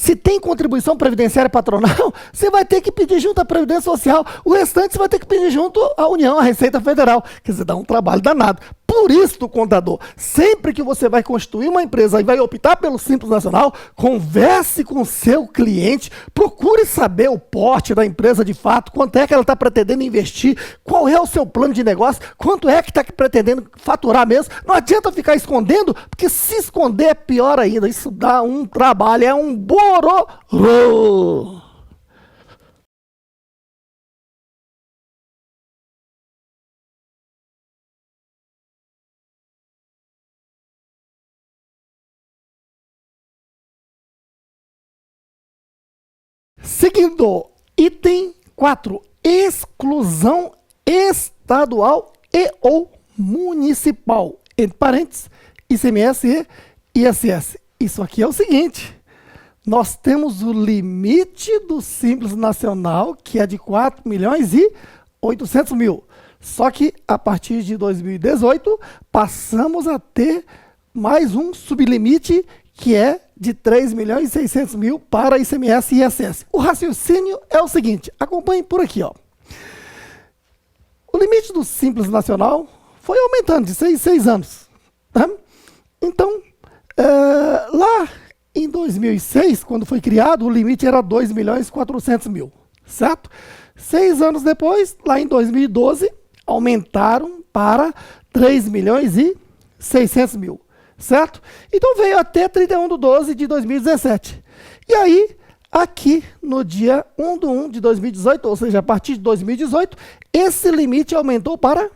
Se tem contribuição previdenciária patronal, você vai ter que pedir junto à Previdência Social. O restante você vai ter que pedir junto à União, à Receita Federal. Quer dizer, dá um trabalho danado. Por isso, contador, sempre que você vai constituir uma empresa e vai optar pelo Simples Nacional, converse com o seu cliente, procure saber o porte da empresa de fato, quanto é que ela está pretendendo investir, qual é o seu plano de negócio, quanto é que está pretendendo faturar mesmo. Não adianta ficar escondendo, porque se esconder é pior ainda. Isso dá um trabalho, é um bororô. Seguindo, item 4, exclusão estadual e ou municipal, entre parênteses, ICMS e ISS. Isso aqui é o seguinte, nós temos o limite do Simples Nacional, que é de 4.800.000. Só que, a partir de 2018, passamos a ter mais um sublimite, que é de 3.600.000 para ICMS e ISS. O raciocínio é o seguinte, acompanhe por aqui, ó. O limite do Simples Nacional foi aumentando de 6 em 6 anos. Tá? Então, lá em 2006, quando foi criado, o limite era 2.400.000, certo? 6 anos depois, lá em 2012, aumentaram para 3.600.000. Certo? Então veio até 31/12/2017. E aí, aqui no dia 1/1/2018, ou seja, a partir de 2018, esse limite aumentou para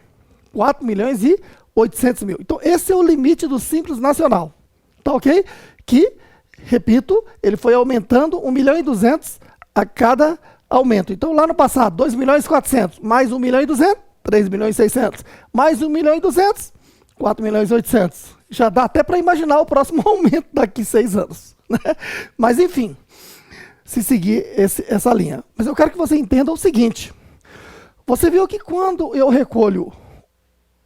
4.800.000. Então esse é o limite do Simples Nacional. Tá ok? Que, repito, ele foi aumentando 1.200.000 a cada aumento. Então lá no passado, 2.400.000, mais 1.200.000, 3.600.000, mais 1.200.000, 4.800.000. Já dá até para imaginar o próximo aumento daqui 6 anos. Né? Mas, enfim, se seguir essa linha. Mas eu quero que você entenda o seguinte. Você viu que quando eu recolho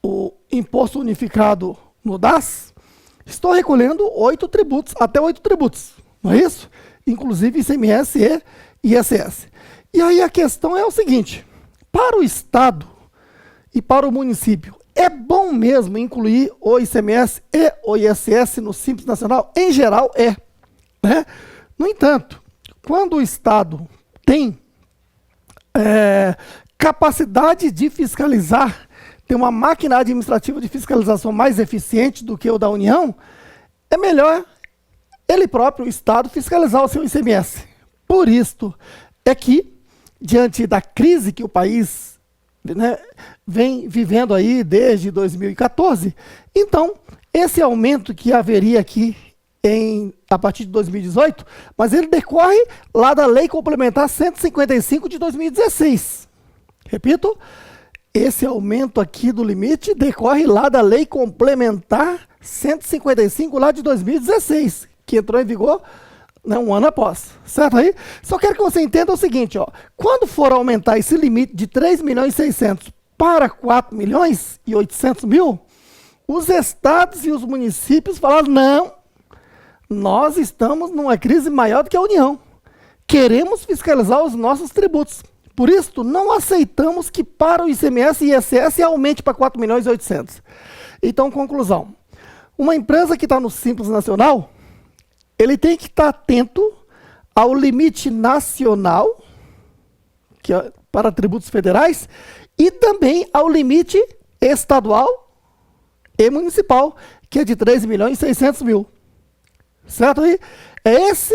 o imposto unificado no DAS, estou recolhendo 8 tributos, até 8 tributos. Não é isso? Inclusive ICMS e ISS. E aí a questão é o seguinte. Para o Estado e para o município, é bom mesmo incluir o ICMS e o ISS no Simples Nacional? Em geral, é. Né? No entanto, quando o Estado tem capacidade de fiscalizar, tem uma máquina administrativa de fiscalização mais eficiente do que o da União, é melhor ele próprio, o Estado, fiscalizar o seu ICMS. Por isto é que, diante da crise que o país, né, vem vivendo aí desde 2014, então, esse aumento que haveria aqui a partir de 2018, mas ele decorre lá da Lei Complementar 155 de 2016. Repito, esse aumento aqui do limite decorre lá da Lei Complementar 155 lá de 2016, que entrou em vigor, né, um ano após, certo aí? Só quero que você entenda o seguinte, ó, quando for aumentar esse limite de 3.600.000 para 4.800.000, os estados e os municípios falaram, não, nós estamos numa crise maior do que a União, queremos fiscalizar os nossos tributos, por isso não aceitamos que para o ICMS e ISS aumente para 4.800.000. Então, conclusão, uma empresa que está no Simples Nacional, ele tem que estar atento ao limite nacional, que é para tributos federais, e também ao limite estadual e municipal, que é de 3.600.000. Certo aí? É esse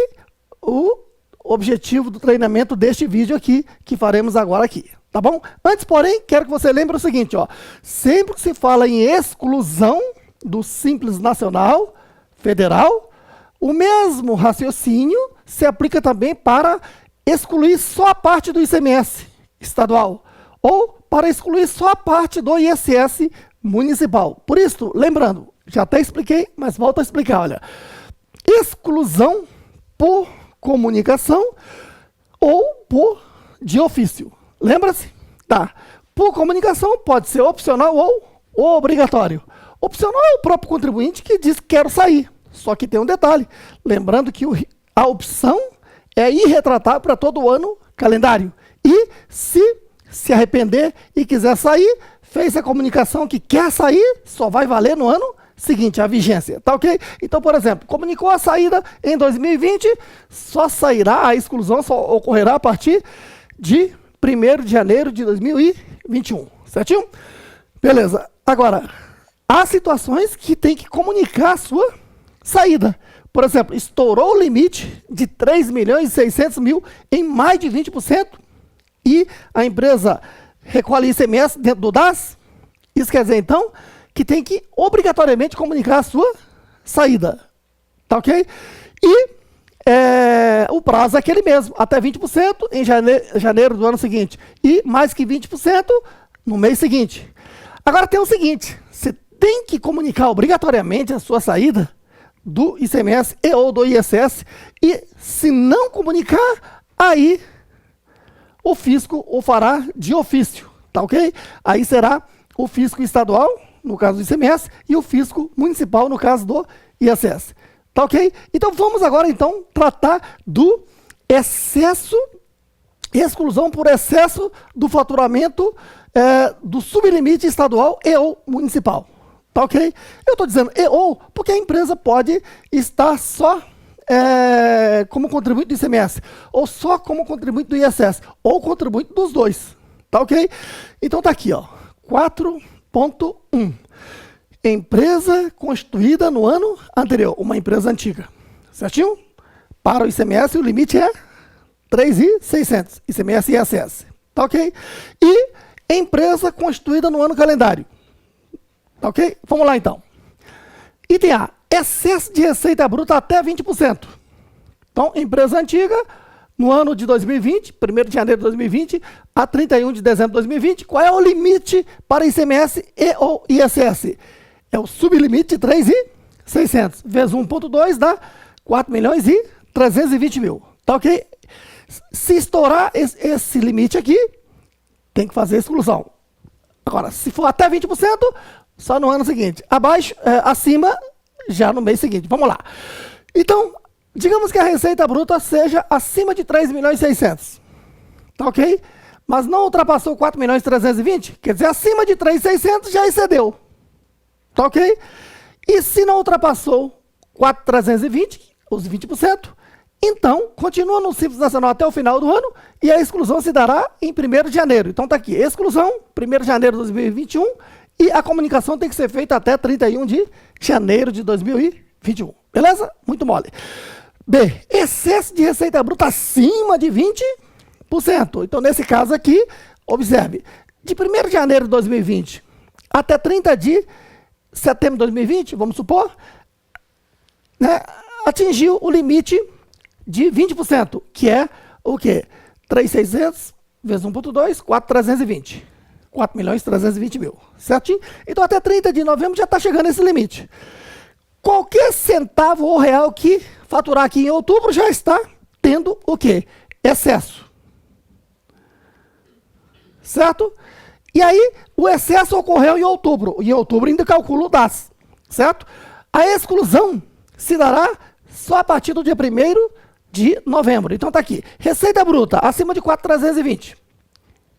o objetivo do treinamento deste vídeo aqui, que faremos agora aqui. Tá bom? Antes, porém, quero que você lembre o seguinte, ó, sempre que se fala em exclusão do Simples Nacional Federal, o mesmo raciocínio se aplica também para excluir só a parte do ICMS estadual ou para excluir só a parte do ISS municipal. Por isso, lembrando, já até expliquei, mas volto a explicar, olha. Exclusão por comunicação ou de ofício. Lembra-se? Tá. Por comunicação pode ser opcional ou obrigatório. Opcional é o próprio contribuinte que diz que quero sair. Só que tem um detalhe, lembrando que a opção é irretratável para todo o ano calendário. E se arrepender e quiser sair, fez a comunicação que quer sair, só vai valer no ano seguinte, a vigência, tá ok? Então, por exemplo, comunicou a saída em 2020, só sairá, a exclusão só ocorrerá a partir de 1º de janeiro de 2021, certinho? Beleza. Agora, há situações que tem que comunicar a sua saída. Por exemplo, estourou o limite de 3.600.000 em mais de 20% e a empresa recolhe ICMS dentro do DAS. Isso quer dizer, então, que tem que obrigatoriamente comunicar a sua saída. Tá ok? E o prazo é aquele mesmo, até 20% em janeiro do ano seguinte. E mais que 20% no mês seguinte. Agora tem o seguinte, você tem que comunicar obrigatoriamente a sua saída do ICMS e ou do ISS. E se não comunicar, aí o fisco o fará de ofício. Tá ok? Aí será o fisco estadual, no caso do ICMS, e o fisco municipal, no caso do ISS. Tá ok? Então vamos agora, então, tratar do excesso, exclusão por excesso do faturamento do sublimite estadual e ou municipal. Tá ok? Eu estou dizendo e ou porque a empresa pode estar só como contribuinte do ICMS, ou só como contribuinte do ISS, ou contribuinte dos dois. Tá ok? Então tá aqui, ó. 4.1. Empresa constituída no ano anterior, uma empresa antiga. Certinho? Para o ICMS, o limite é 3.600, ICMS e ISS. Tá ok? E empresa constituída no ano calendário. Tá ok? Vamos lá, então. Item A. Excesso de receita bruta até 20%. Então, empresa antiga, no ano de 2020, 1º de janeiro de 2020 a 31 de dezembro de 2020, qual é o limite para ICMS e ou ISS? É o sublimite de 3.600 vezes 1.2 dá 4.320.000. Tá ok? Se estourar esse limite aqui, tem que fazer exclusão. Agora, se for até 20%, só no ano seguinte. Abaixo, acima, já no mês seguinte. Vamos lá. Então, digamos que a receita bruta seja acima de 3.600.000. Tá ok? Mas não ultrapassou 4.320.000, quer dizer, acima de 3.600 já excedeu. Tá ok? E se não ultrapassou 4.320, os 20%, então continua no Simples Nacional até o final do ano e a exclusão se dará em 1º de janeiro. Então tá aqui, exclusão, 1º de janeiro de 2021 e a comunicação tem que ser feita até 31 de janeiro de 2021. Beleza? Muito mole. B, excesso de receita bruta acima de 20%. Então, nesse caso aqui, observe, de 1º de janeiro de 2020 até 30 de setembro de 2020, vamos supor, né, atingiu o limite de 20%, que é o quê? 3.600 vezes 1.2, 4.320. 4.320.000, certinho? Então, até 30 de novembro já está chegando esse limite. Qualquer centavo ou real que faturar aqui em outubro já está tendo o quê? Excesso. Certo? E aí, o excesso ocorreu em outubro. Em outubro ainda calcula o DAS. Certo? A exclusão se dará só a partir do dia 1º de novembro. Então está aqui. Receita bruta acima de 4.320.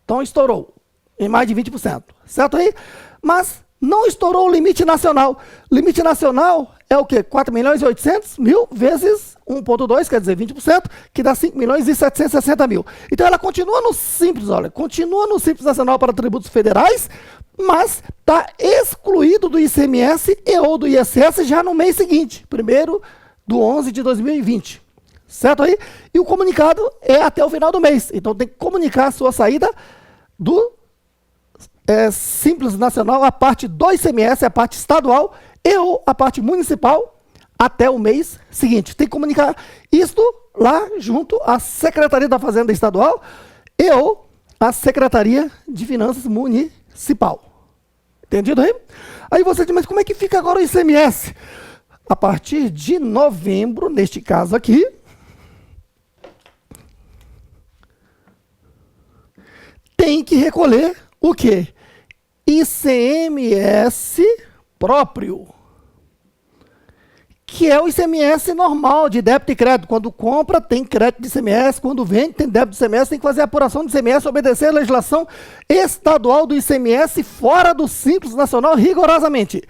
Então estourou em mais de 20%. Certo aí? Mas não estourou o limite nacional. Limite nacional é o quê? 4.800.000 vezes 1.2, quer dizer 20%, que dá 5.760.000. Então ela continua no Simples, olha, continua no Simples Nacional para tributos federais, mas está excluído do ICMS e ou do ISS já no mês seguinte, 1º do 11 de 2020. Certo aí? E o comunicado é até o final do mês. Então tem que comunicar a sua saída do Simples Nacional, a parte do ICMS, a parte estadual e ou a parte municipal até o mês seguinte. Tem que comunicar isto lá junto à Secretaria da Fazenda Estadual e ou à Secretaria de Finanças Municipal. Entendido aí? Aí você diz, mas como é que fica agora o ICMS? A partir de novembro, neste caso aqui, tem que recolher o quê? ICMS próprio, que é o ICMS normal, de débito e crédito. Quando compra, tem crédito de ICMS, quando vende, tem débito de ICMS, tem que fazer a apuração de ICMS, obedecer a legislação estadual do ICMS fora do Simples Nacional rigorosamente.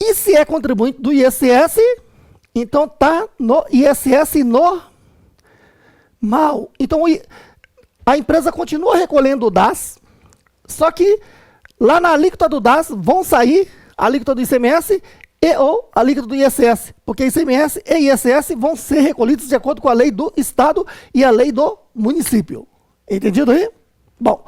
E se é contribuinte do ISS, então está no ISS normal. Então, a empresa continua recolhendo o DAS, só que lá na alíquota do DAS vão sair a alíquota do ICMS e ou a alíquota do ISS, porque ICMS e ISS vão ser recolhidos de acordo com a lei do Estado e a lei do município. Entendido aí? Bom,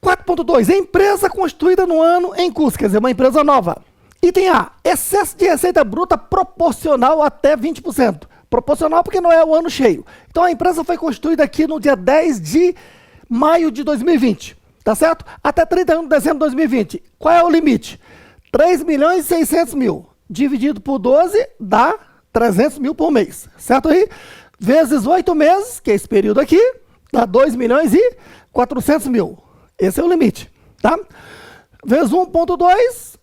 4.2, empresa constituída no ano em curso, quer dizer, uma empresa nova. Item A, excesso de receita bruta proporcional até 20%. Proporcional porque não é o ano cheio. Então a empresa foi constituída aqui no dia 10 de maio de 2020, tá certo? Até 31 de dezembro de 2020. Qual é o limite? 3.600.000 dividido por 12 dá 300 mil por mês, certo aí? Vezes 8 meses, que é esse período aqui, dá 2.400.000. Esse é o limite, tá? Vezes 1.2,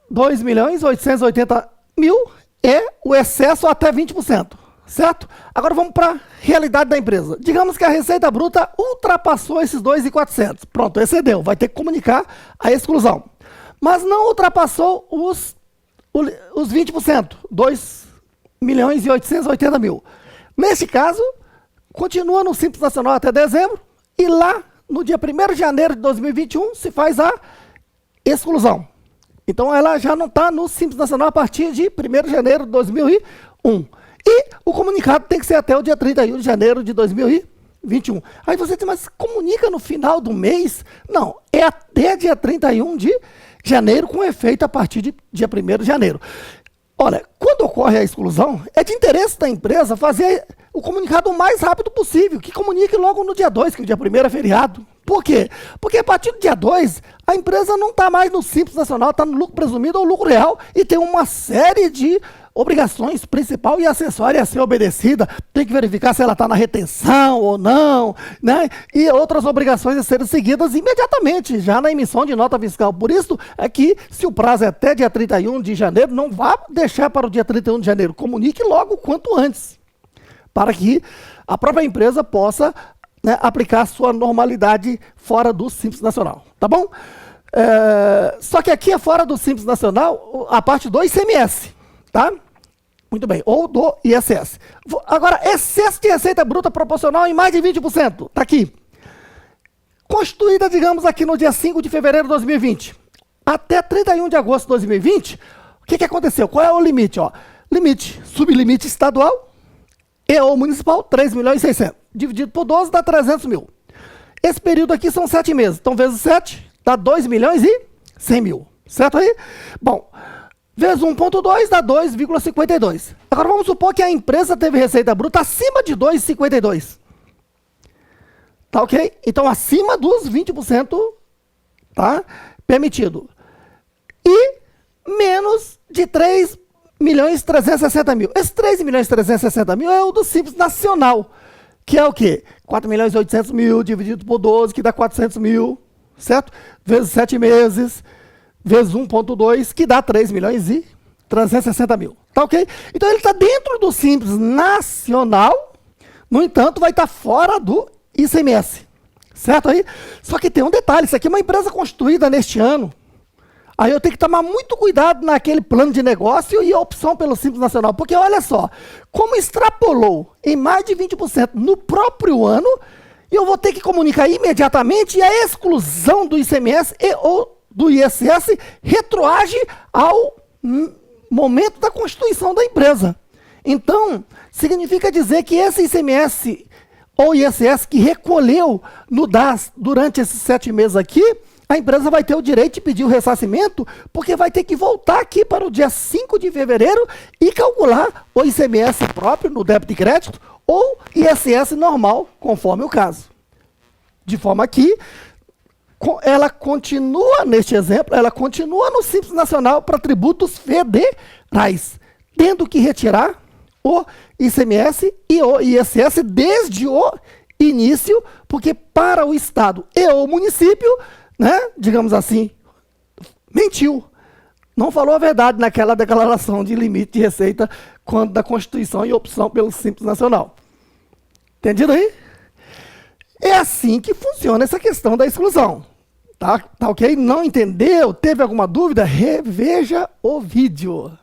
2.880.000 é o excesso até 20%, certo? Agora vamos para a realidade da empresa. Digamos que a receita bruta ultrapassou esses 2.400. Pronto, excedeu, vai ter que comunicar a exclusão. Mas não ultrapassou os 20%, 2.880.000. Neste caso, continua no Simples Nacional até dezembro e lá, no dia 1º de janeiro de 2021, se faz a exclusão. Então, ela já não está no Simples Nacional a partir de 1º de janeiro de 2001. E o comunicado tem que ser até o dia 31 de janeiro de 2021. Aí você diz, mas comunica no final do mês? Não, é até dia 31 de janeiro, com efeito a partir de dia 1º de janeiro. Olha, quando ocorre a exclusão, é de interesse da empresa fazer o comunicado o mais rápido possível, que comunique logo no dia 2, que o dia 1º é feriado. Por quê? Porque a partir do dia 2, a empresa não está mais no Simples Nacional, está no lucro presumido ou lucro real, e tem uma série de obrigações principal e acessória a ser obedecida, tem que verificar se ela está na retenção ou não, né? E outras obrigações a serem seguidas imediatamente, já na emissão de nota fiscal. Por isso é que, se o prazo é até dia 31 de janeiro, não vá deixar para o dia 31 de janeiro, comunique logo o quanto antes, para que a própria empresa possa, né, aplicar a sua normalidade fora do Simples Nacional, tá bom? Só que aqui é fora do Simples Nacional a parte do ICMS, tá? Muito bem, ou do ISS. Agora, excesso de receita bruta proporcional em mais de 20%. Está aqui. Constituída, digamos, aqui no dia 5 de fevereiro de 2020. Até 31 de agosto de 2020, o que aconteceu? Qual é o limite? Ó? Limite, sublimite estadual e ou municipal, 3.600.000. Dividido por 12 dá 300 mil. Esse período aqui são 7 meses. Então, vezes 7, dá 2.100.000. Certo aí? Bom, vezes 1.2 dá 2,52. Agora vamos supor que a empresa teve receita bruta acima de 2,52. Tá ok? Então acima dos 20%, tá? Permitido. E menos de 3.360.000. Esse 3.360.000 é o do Simples Nacional, que é o quê? 4.800.000 dividido por 12, que dá 400 mil, certo? Vezes 7 meses, vezes 1.2, que dá 3.360.000. Tá ok? Então ele está dentro do Simples Nacional, no entanto, vai estar fora do ICMS. Certo aí? Só que tem um detalhe, isso aqui é uma empresa constituída neste ano. Aí eu tenho que tomar muito cuidado naquele plano de negócio e a opção pelo Simples Nacional. Porque olha só, como extrapolou em mais de 20% no próprio ano, eu vou ter que comunicar imediatamente, e a exclusão do ICMS e ou do ISS retroage ao momento da constituição da empresa. Então, significa dizer que esse ICMS ou ISS que recolheu no DAS durante esses 7 meses aqui, a empresa vai ter o direito de pedir o ressarcimento, porque vai ter que voltar aqui para o dia 5 de fevereiro e calcular o ICMS próprio no débito e crédito ou ISS normal, conforme o caso. De forma que ela continua, neste exemplo, ela continua no Simples Nacional para tributos federais, tendo que retirar o ICMS e o ISS desde o início, porque para o Estado e o município, né, digamos assim, mentiu. não falou a verdade naquela declaração de limite de receita quando da Constituição e opção pelo Simples Nacional. Entendido aí? É assim que funciona essa questão da exclusão. Tá ok? Não entendeu? Teve alguma dúvida? Reveja o vídeo.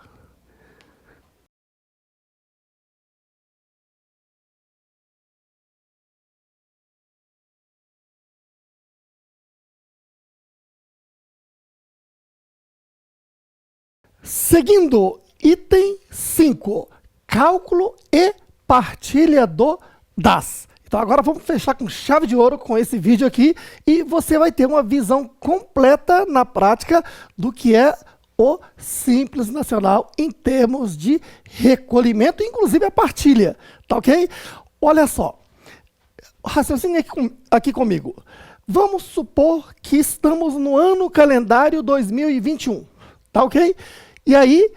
Seguindo, item 5, cálculo e partilha do DAS. Então agora vamos fechar com chave de ouro com esse vídeo aqui e você vai ter uma visão completa na prática do que é o Simples Nacional em termos de recolhimento, inclusive a partilha, tá ok? Olha só, raciocínio aqui comigo. Vamos supor que estamos no ano calendário 2021, tá ok? E aí,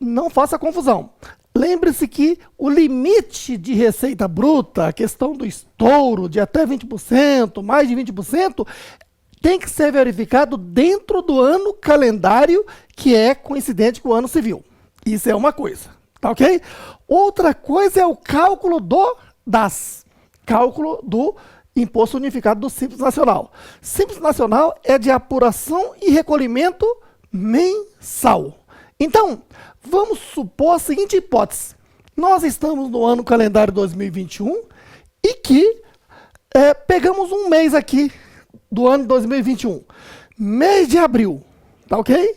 não faça confusão. Lembre-se que o limite de receita bruta, a questão do estouro de até 20%, mais de 20%, tem que ser verificado dentro do ano calendário que é coincidente com o ano civil. Isso é uma coisa, tá ok? Outra coisa é o cálculo do DAS, cálculo do Imposto Unificado do Simples Nacional. Simples Nacional é de apuração e recolhimento mensal. Então, vamos supor a seguinte hipótese. Nós estamos no ano calendário 2021 e que pegamos um mês aqui do ano 2021. Mês de abril, tá ok?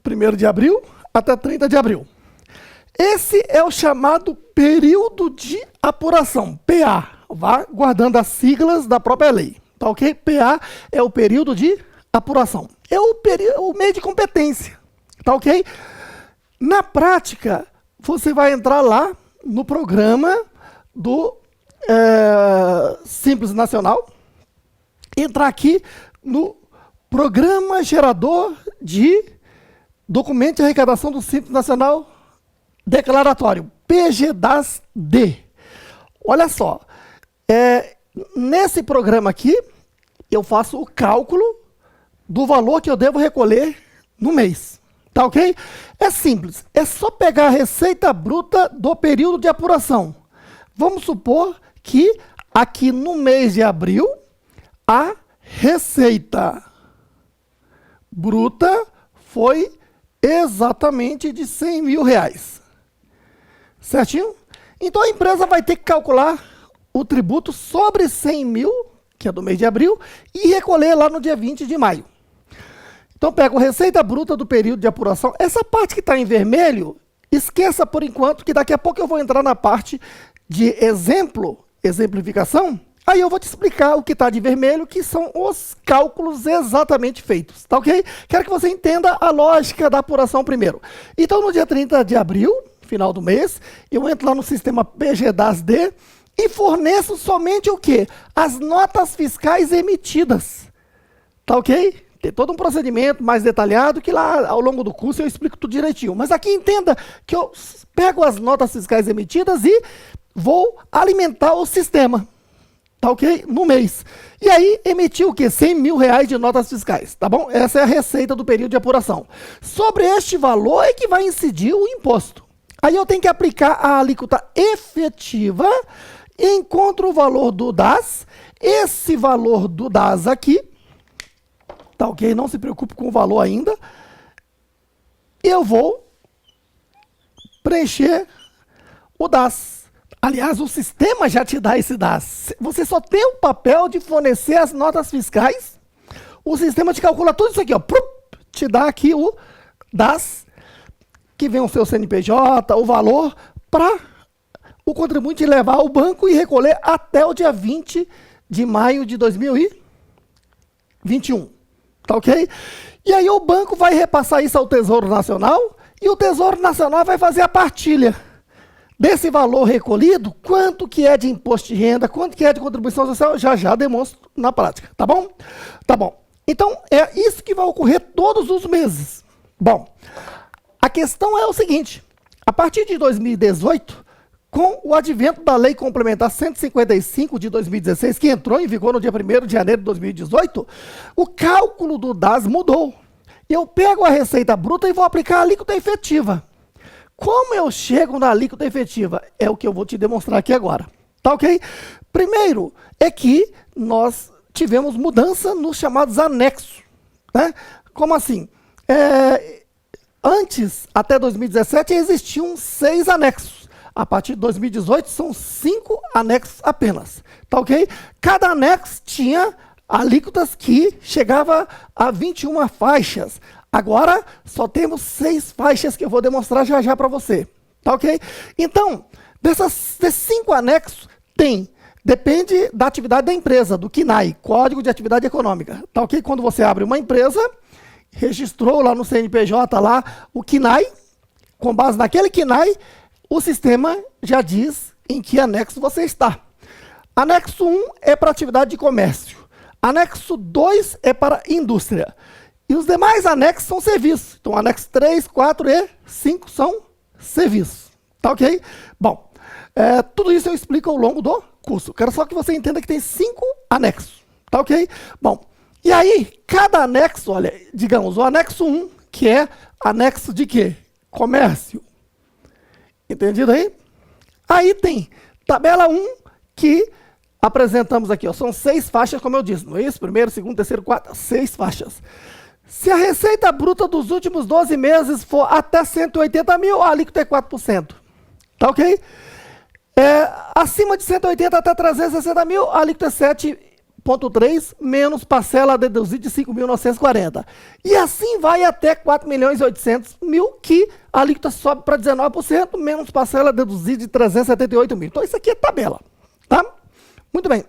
1º de abril até 30 de abril. Esse é o chamado período de apuração, PA. Vá guardando as siglas da própria lei, tá ok? PA é o período de apuração. É o meio de competência, tá ok? Na prática, você vai entrar lá no programa do Simples Nacional, entrar aqui no Programa Gerador de Documento de Arrecadação do Simples Nacional Declaratório, PGDAS-D. Olha só, nesse programa aqui, eu faço o cálculo do valor que eu devo recolher no mês. Tá ok? É simples. É só pegar a receita bruta do período de apuração. Vamos supor que aqui no mês de abril, a receita bruta foi exatamente de R$100 mil. Certinho? Então a empresa vai ter que calcular o tributo sobre 100 mil, que é do mês de abril, e recolher lá no dia 20 de maio. Então, pego a receita bruta do período de apuração. Essa parte que está em vermelho, esqueça por enquanto, que daqui a pouco eu vou entrar na parte de exemplificação. Aí eu vou te explicar o que está de vermelho, que são os cálculos exatamente feitos, tá ok? Quero que você entenda a lógica da apuração primeiro. Então, no dia 30 de abril, final do mês, eu entro lá no sistema PGDAS-D e forneço somente o quê? As notas fiscais emitidas, tá ok? Tem todo um procedimento mais detalhado que lá ao longo do curso eu explico tudo direitinho. Mas aqui entenda que eu pego as notas fiscais emitidas e vou alimentar o sistema, tá ok? No mês. E aí emitiu o quê? R$100 mil de notas fiscais, tá bom? Essa é a receita do período de apuração. Sobre este valor é que vai incidir o imposto. Aí eu tenho que aplicar a alíquota efetiva e encontro o valor do DAS. Esse valor do DAS aqui, tá ok? Não se preocupe com o valor ainda. Eu vou preencher o DAS. Aliás, o sistema já te dá esse DAS. Você só tem o papel de fornecer as notas fiscais. O sistema te calcula tudo isso aqui, ó. Te dá aqui o DAS, que vem o seu CNPJ, o valor, para o contribuinte levar ao banco e recolher até o dia 20 de maio de 2021. Tá ok? E aí o banco vai repassar isso ao Tesouro Nacional e o Tesouro Nacional vai fazer a partilha desse valor recolhido, quanto que é de imposto de renda, quanto que é de contribuição social, já demonstro na prática, tá bom? Tá bom. Então, é isso que vai ocorrer todos os meses. Bom, a questão é o seguinte, a partir de 2018, com o advento da Lei Complementar 155 de 2016, que entrou em vigor no dia 1º de janeiro de 2018, o cálculo do DAS mudou. eu pego a receita bruta e vou aplicar a alíquota efetiva. Como eu chego na alíquota efetiva? É o que eu vou te demonstrar aqui agora. Tá ok? Primeiro é que nós tivemos mudança nos chamados anexos. Né? Como assim? Antes, até 2017, existiam 6 anexos. A partir de 2018, são 5 anexos apenas. Tá ok? Cada anexo tinha alíquotas que chegava a 21 faixas. Agora, só temos 6 faixas que eu vou demonstrar já já para você. Tá ok? Então, desses 5 anexos, depende da atividade da empresa, do CNAE, Código de Atividade Econômica. Tá ok? Quando você abre uma empresa, registrou lá no CNPJ lá o CNAE, com base naquele CNAE, o sistema já diz em que anexo você está. Anexo 1 é para atividade de comércio. Anexo 2 é para indústria. E os demais anexos são serviços. Então, anexo 3, 4 e 5 são serviços. Tá ok? Bom, tudo isso eu explico ao longo do curso. Quero só que você entenda que tem 5 anexos. Tá ok? Bom, e aí, cada anexo, olha, digamos, o anexo 1, que é anexo de quê? Comércio. Entendido aí? Aí tem tabela 1, que apresentamos aqui, ó, são 6 faixas, como eu disse, não é isso? Primeiro, segundo, terceiro, quarto, 6 faixas. Se a receita bruta dos últimos 12 meses for até 180 mil, a alíquota é 4%. Tá ok? Acima de 180 até 360 mil, a alíquota é 7,3 menos parcela a deduzir de 5.940. E assim vai até 4.800.000, que a alíquota sobe para 19%, menos parcela a deduzir de 378 mil. Então isso aqui é tabela. Tá? Muito bem.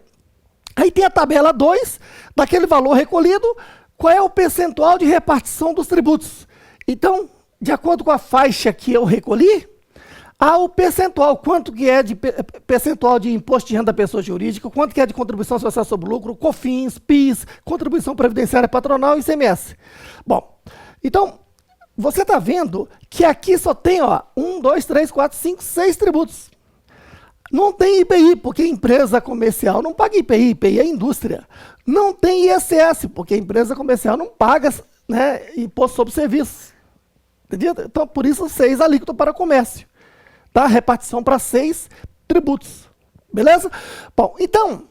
Aí tem a tabela 2, daquele valor recolhido, qual é o percentual de repartição dos tributos. Então, de acordo com a faixa que eu recolhi, há o percentual, quanto que é de percentual de imposto de renda da pessoa jurídica, quanto que é de contribuição social sobre lucro, COFINS, PIS, contribuição previdenciária patronal e ICMS. Bom, então, você está vendo que aqui só tem 1, 2, 3, 4, 5, 6 tributos. Não tem IPI, porque empresa comercial não paga IPI, IPI é indústria. Não tem ISS, porque empresa comercial não paga, né, imposto sobre serviço. Entendido? Então, por isso, 6 alíquotas para comércio. Tá? Repartição para 6 tributos. Beleza? Bom, então,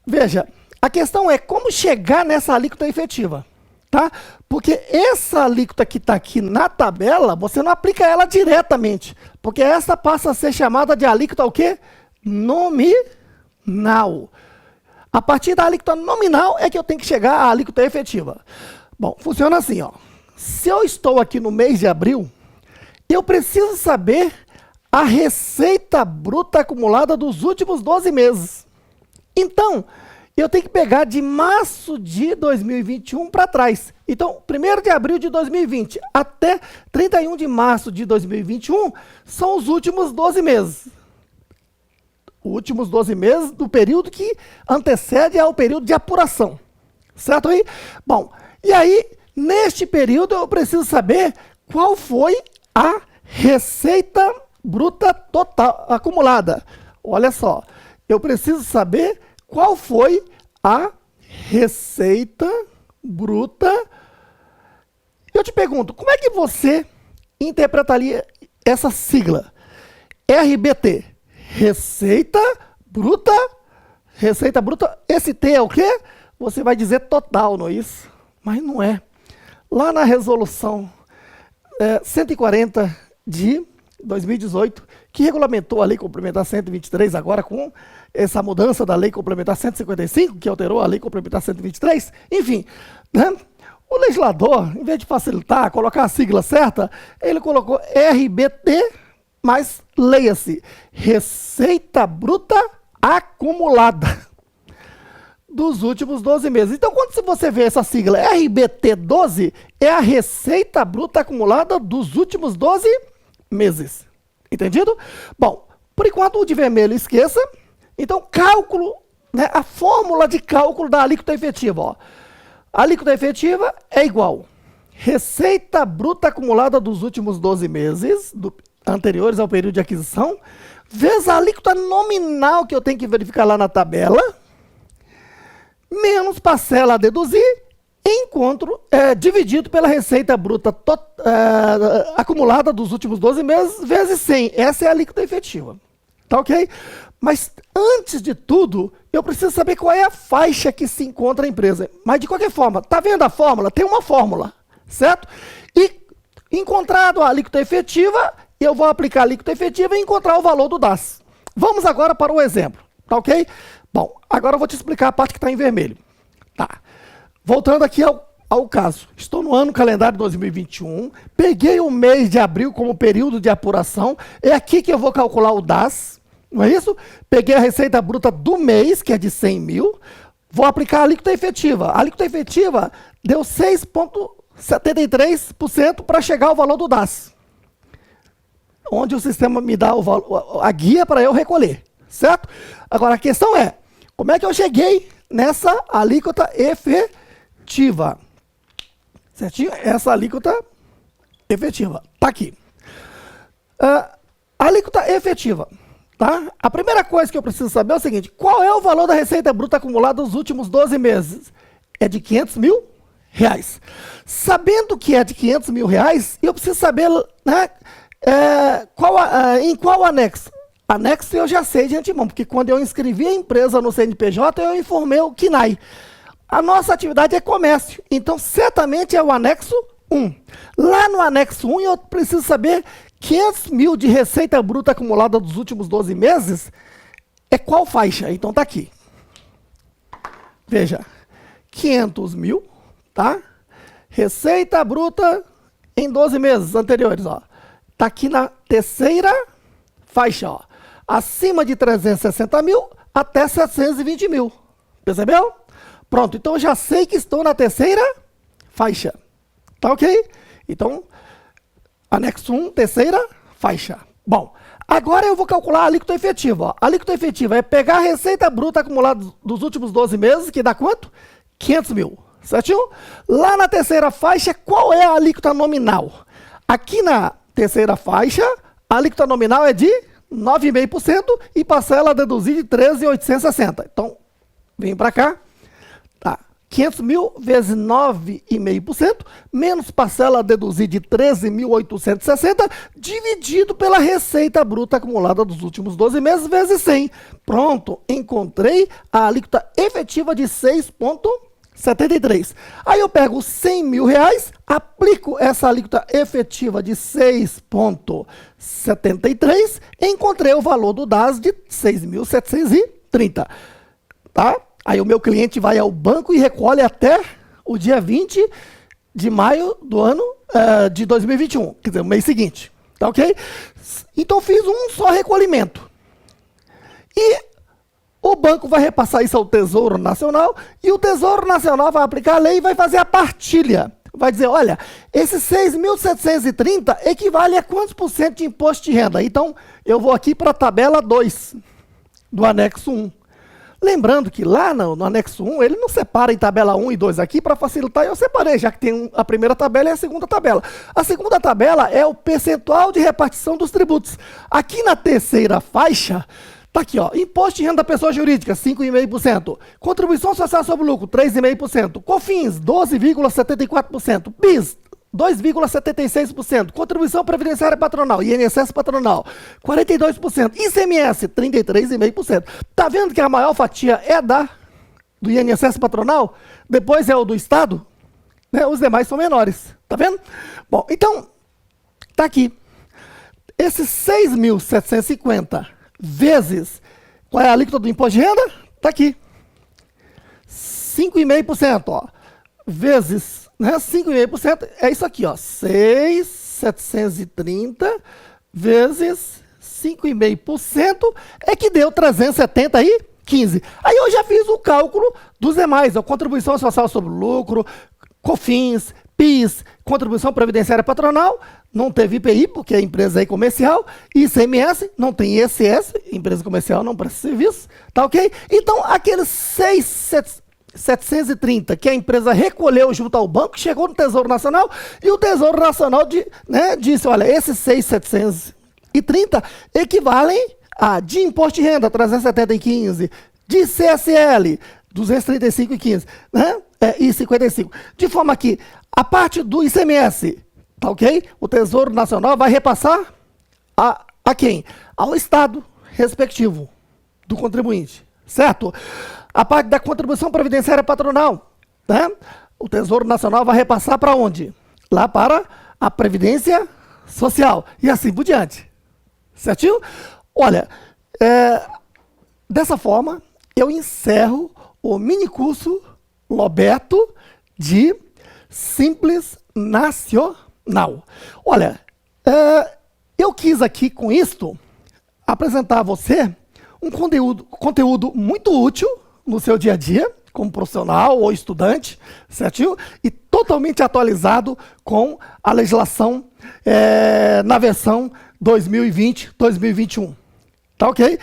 veja, a questão é como chegar nessa alíquota efetiva. Tá? Porque essa alíquota que está aqui na tabela, você não aplica ela diretamente. Porque essa passa a ser chamada de alíquota o quê? Nominal. A partir da alíquota nominal é que eu tenho que chegar à alíquota efetiva. Bom, funciona assim, ó. Se eu estou aqui no mês de abril, eu preciso saber a receita bruta acumulada dos últimos 12 meses. Então, eu tenho que pegar de março de 2021 para trás. Então, 1º de abril de 2020 até 31 de março de 2021 são os últimos 12 meses. Os últimos 12 meses do período que antecede ao período de apuração. Certo aí? Bom, e aí, neste período, eu preciso saber qual foi a receita bruta total acumulada. Olha só, eu preciso saber qual foi a receita bruta. Eu te pergunto, como é que você interpretaria essa sigla? RBT, Receita Bruta. Receita Bruta, esse T é o quê? Você vai dizer total, não é isso? Mas não é. Lá na resolução 140 de 2018, que regulamentou a Lei Complementar 123, agora com essa mudança da Lei Complementar 155, que alterou a Lei Complementar 123, enfim, né? O legislador, em vez de facilitar, colocar a sigla certa, ele colocou RBT, mas leia-se, Receita Bruta Acumulada dos últimos 12 meses. Então, quando você vê essa sigla RBT12, é a Receita Bruta Acumulada dos últimos 12 meses. Entendido? Bom, por enquanto o de vermelho esqueça. Então, cálculo, né, a fórmula de cálculo da alíquota efetiva. Ó. A alíquota efetiva é igual Receita Bruta Acumulada dos últimos 12 meses, anteriores ao período de aquisição, vezes a alíquota nominal que eu tenho que verificar lá na tabela, menos parcela a deduzir em encontro dividido pela receita bruta acumulada dos últimos 12 meses vezes 100. Essa é a alíquota efetiva. Tá ok? Mas antes de tudo, eu preciso saber qual é a faixa que se encontra a empresa. Mas de qualquer forma, tá vendo a fórmula? Tem uma fórmula, certo? E encontrado a alíquota efetiva, eu vou aplicar a alíquota efetiva e encontrar o valor do DAS. Vamos agora para o exemplo, tá ok? Bom, agora eu vou te explicar a parte que está em vermelho. Tá. Voltando aqui ao caso. Estou no ano calendário 2021, peguei o mês de abril como período de apuração, é aqui que eu vou calcular o DAS, não é isso? Peguei a receita bruta do mês, que é de 100 mil, vou aplicar a alíquota efetiva. A alíquota efetiva deu 6,73% para chegar ao valor do DAS, onde o sistema me dá a guia para eu recolher, certo? Agora a questão é, como é que eu cheguei nessa alíquota efetiva? Certinho? Essa alíquota efetiva está aqui. Alíquota efetiva. Tá? A primeira coisa que eu preciso saber é o seguinte: qual é o valor da receita bruta acumulada nos últimos 12 meses? É de 500 mil reais. Sabendo que é de 500 mil reais, eu preciso saber, né, em qual anexo. Anexo eu já sei de antemão, porque quando eu inscrevi a empresa no CNPJ, eu informei o CNAE. A nossa atividade é comércio, então certamente é o anexo 1. Lá no anexo 1 eu preciso saber 500 mil de receita bruta acumulada dos últimos 12 meses, é qual faixa? Então tá aqui. Veja, 500 mil, tá? Receita bruta em 12 meses anteriores, ó. Tá aqui na terceira faixa, ó. Acima de 360 mil até 720 mil. Percebeu? Pronto, então eu já sei que estou na terceira faixa. Tá ok? Então, anexo 1, terceira faixa. Bom, agora eu vou calcular a alíquota efetiva. Ó. A alíquota efetiva é pegar a receita bruta acumulada dos últimos 12 meses, que dá quanto? 500 mil. Certinho? Lá na terceira faixa, qual é a alíquota nominal? Aqui na terceira faixa, a alíquota nominal é de 9,5% e parcela a deduzir de 13.860. Então, vem para cá. Tá. 500 mil vezes 9,5%, menos parcela a deduzir de 13.860, dividido pela receita bruta acumulada dos últimos 12 meses, vezes 100. Pronto, encontrei a alíquota efetiva de 6,73. Aí eu pego 100 mil reais, aplico essa alíquota efetiva de 6,73, encontrei o valor do DAS de 6.730. Tá? Aí o meu cliente vai ao banco e recolhe até o dia 20 de maio do ano de 2021, quer dizer, o mês seguinte. Tá ok? Então fiz um só recolhimento. E o banco vai repassar isso ao Tesouro Nacional e o Tesouro Nacional vai aplicar a lei e vai fazer a partilha. Vai dizer, olha, esses 6.730 equivale a quantos por cento de imposto de renda? Então, eu vou aqui para a tabela 2 do anexo 1. Lembrando que lá no anexo 1, ele não separa em tabela 1 e 2 aqui, para facilitar, eu separei, já que tem a primeira tabela e a segunda tabela. A segunda tabela é o percentual de repartição dos tributos. Aqui na terceira faixa, tá aqui, ó, imposto de renda da pessoa jurídica, 5,5%. Contribuição social sobre lucro, 3,5%. COFINS, 12,74%. PIS, 2,76%. Contribuição previdenciária patronal, INSS patronal, 42%. ICMS, 33,5%. Tá vendo que a maior fatia é do INSS patronal? Depois é o do Estado? Né? Os demais são menores. Tá vendo? Bom, então, tá aqui. Esses 6.750 vezes, qual é a alíquota do imposto de renda? Tá aqui. 5,5%, ó. Vezes, né, 5,5% é isso aqui, ó. 6.730 vezes 5,5% é que deu 370,15. Aí eu já fiz o cálculo dos demais, ó, contribuição social sobre lucro, COFINS, PIS, contribuição previdenciária patronal, não teve IPI, porque a empresa é comercial, ICMS, não tem ISS, empresa comercial não presta serviço, tá ok? Então, aqueles 6.730 que a empresa recolheu junto ao banco, chegou no Tesouro Nacional, e o Tesouro Nacional disse, olha, esses 6.730 equivalem a de imposto de renda, 370,15, de CSL, 235,15, né? e 55. De forma que a parte do ICMS, tá ok? O Tesouro Nacional vai repassar a quem? Ao Estado respectivo do contribuinte, certo? A parte da contribuição previdenciária patronal, né? O Tesouro Nacional vai repassar para onde? Lá para a Previdência Social e assim por diante, certinho? Olha, dessa forma, eu encerro o mini curso Lobeto de Simples Nacional. Olha, eu quis aqui com isto apresentar a você um conteúdo muito útil no seu dia a dia, como profissional ou estudante, certinho? E totalmente atualizado com a legislação na versão 2020-2021. Tá ok?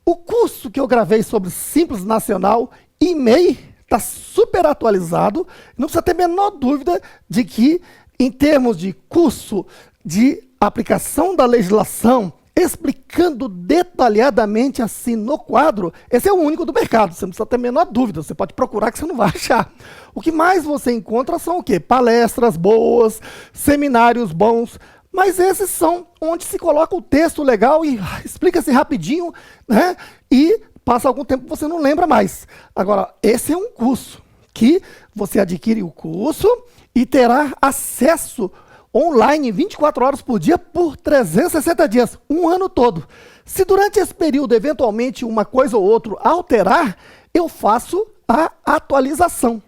O curso que eu gravei sobre Simples Nacional e MEI está super atualizado. Não precisa ter a menor dúvida de que, em termos de curso de aplicação da legislação, explicando detalhadamente assim no quadro, esse é o único do mercado, você não precisa ter a menor dúvida, você pode procurar que você não vai achar. O que mais você encontra são o quê? Palestras boas, seminários bons, mas esses são onde se coloca o texto legal e explica-se rapidinho, né? E passa algum tempo você não lembra mais. Agora, esse é um curso que você adquire o curso e terá acesso online 24 horas por dia por 360 dias, um ano todo. Se durante esse período, eventualmente, uma coisa ou outra alterar, eu faço a atualização,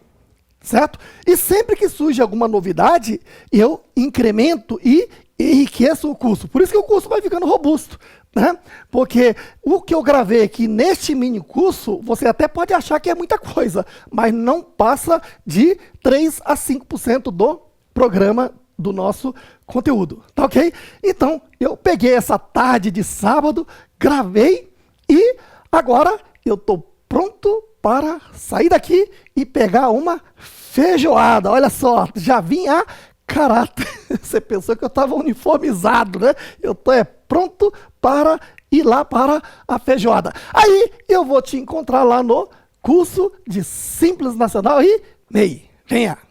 certo? E sempre que surge alguma novidade, eu incremento e enriqueço o curso. Por isso que o curso vai ficando robusto, né? Porque o que eu gravei aqui neste mini curso, você até pode achar que é muita coisa, mas não passa de 3 a 5% do programa do nosso conteúdo, tá ok? Então, eu peguei essa tarde de sábado, gravei e agora eu estou pronto para sair daqui e pegar uma feijoada. Olha só, já vim a caráter. Você pensou que eu estava uniformizado, né? Eu estou pronto para ir lá para a feijoada. Aí eu vou te encontrar lá no curso de Simples Nacional e MEI. Venha!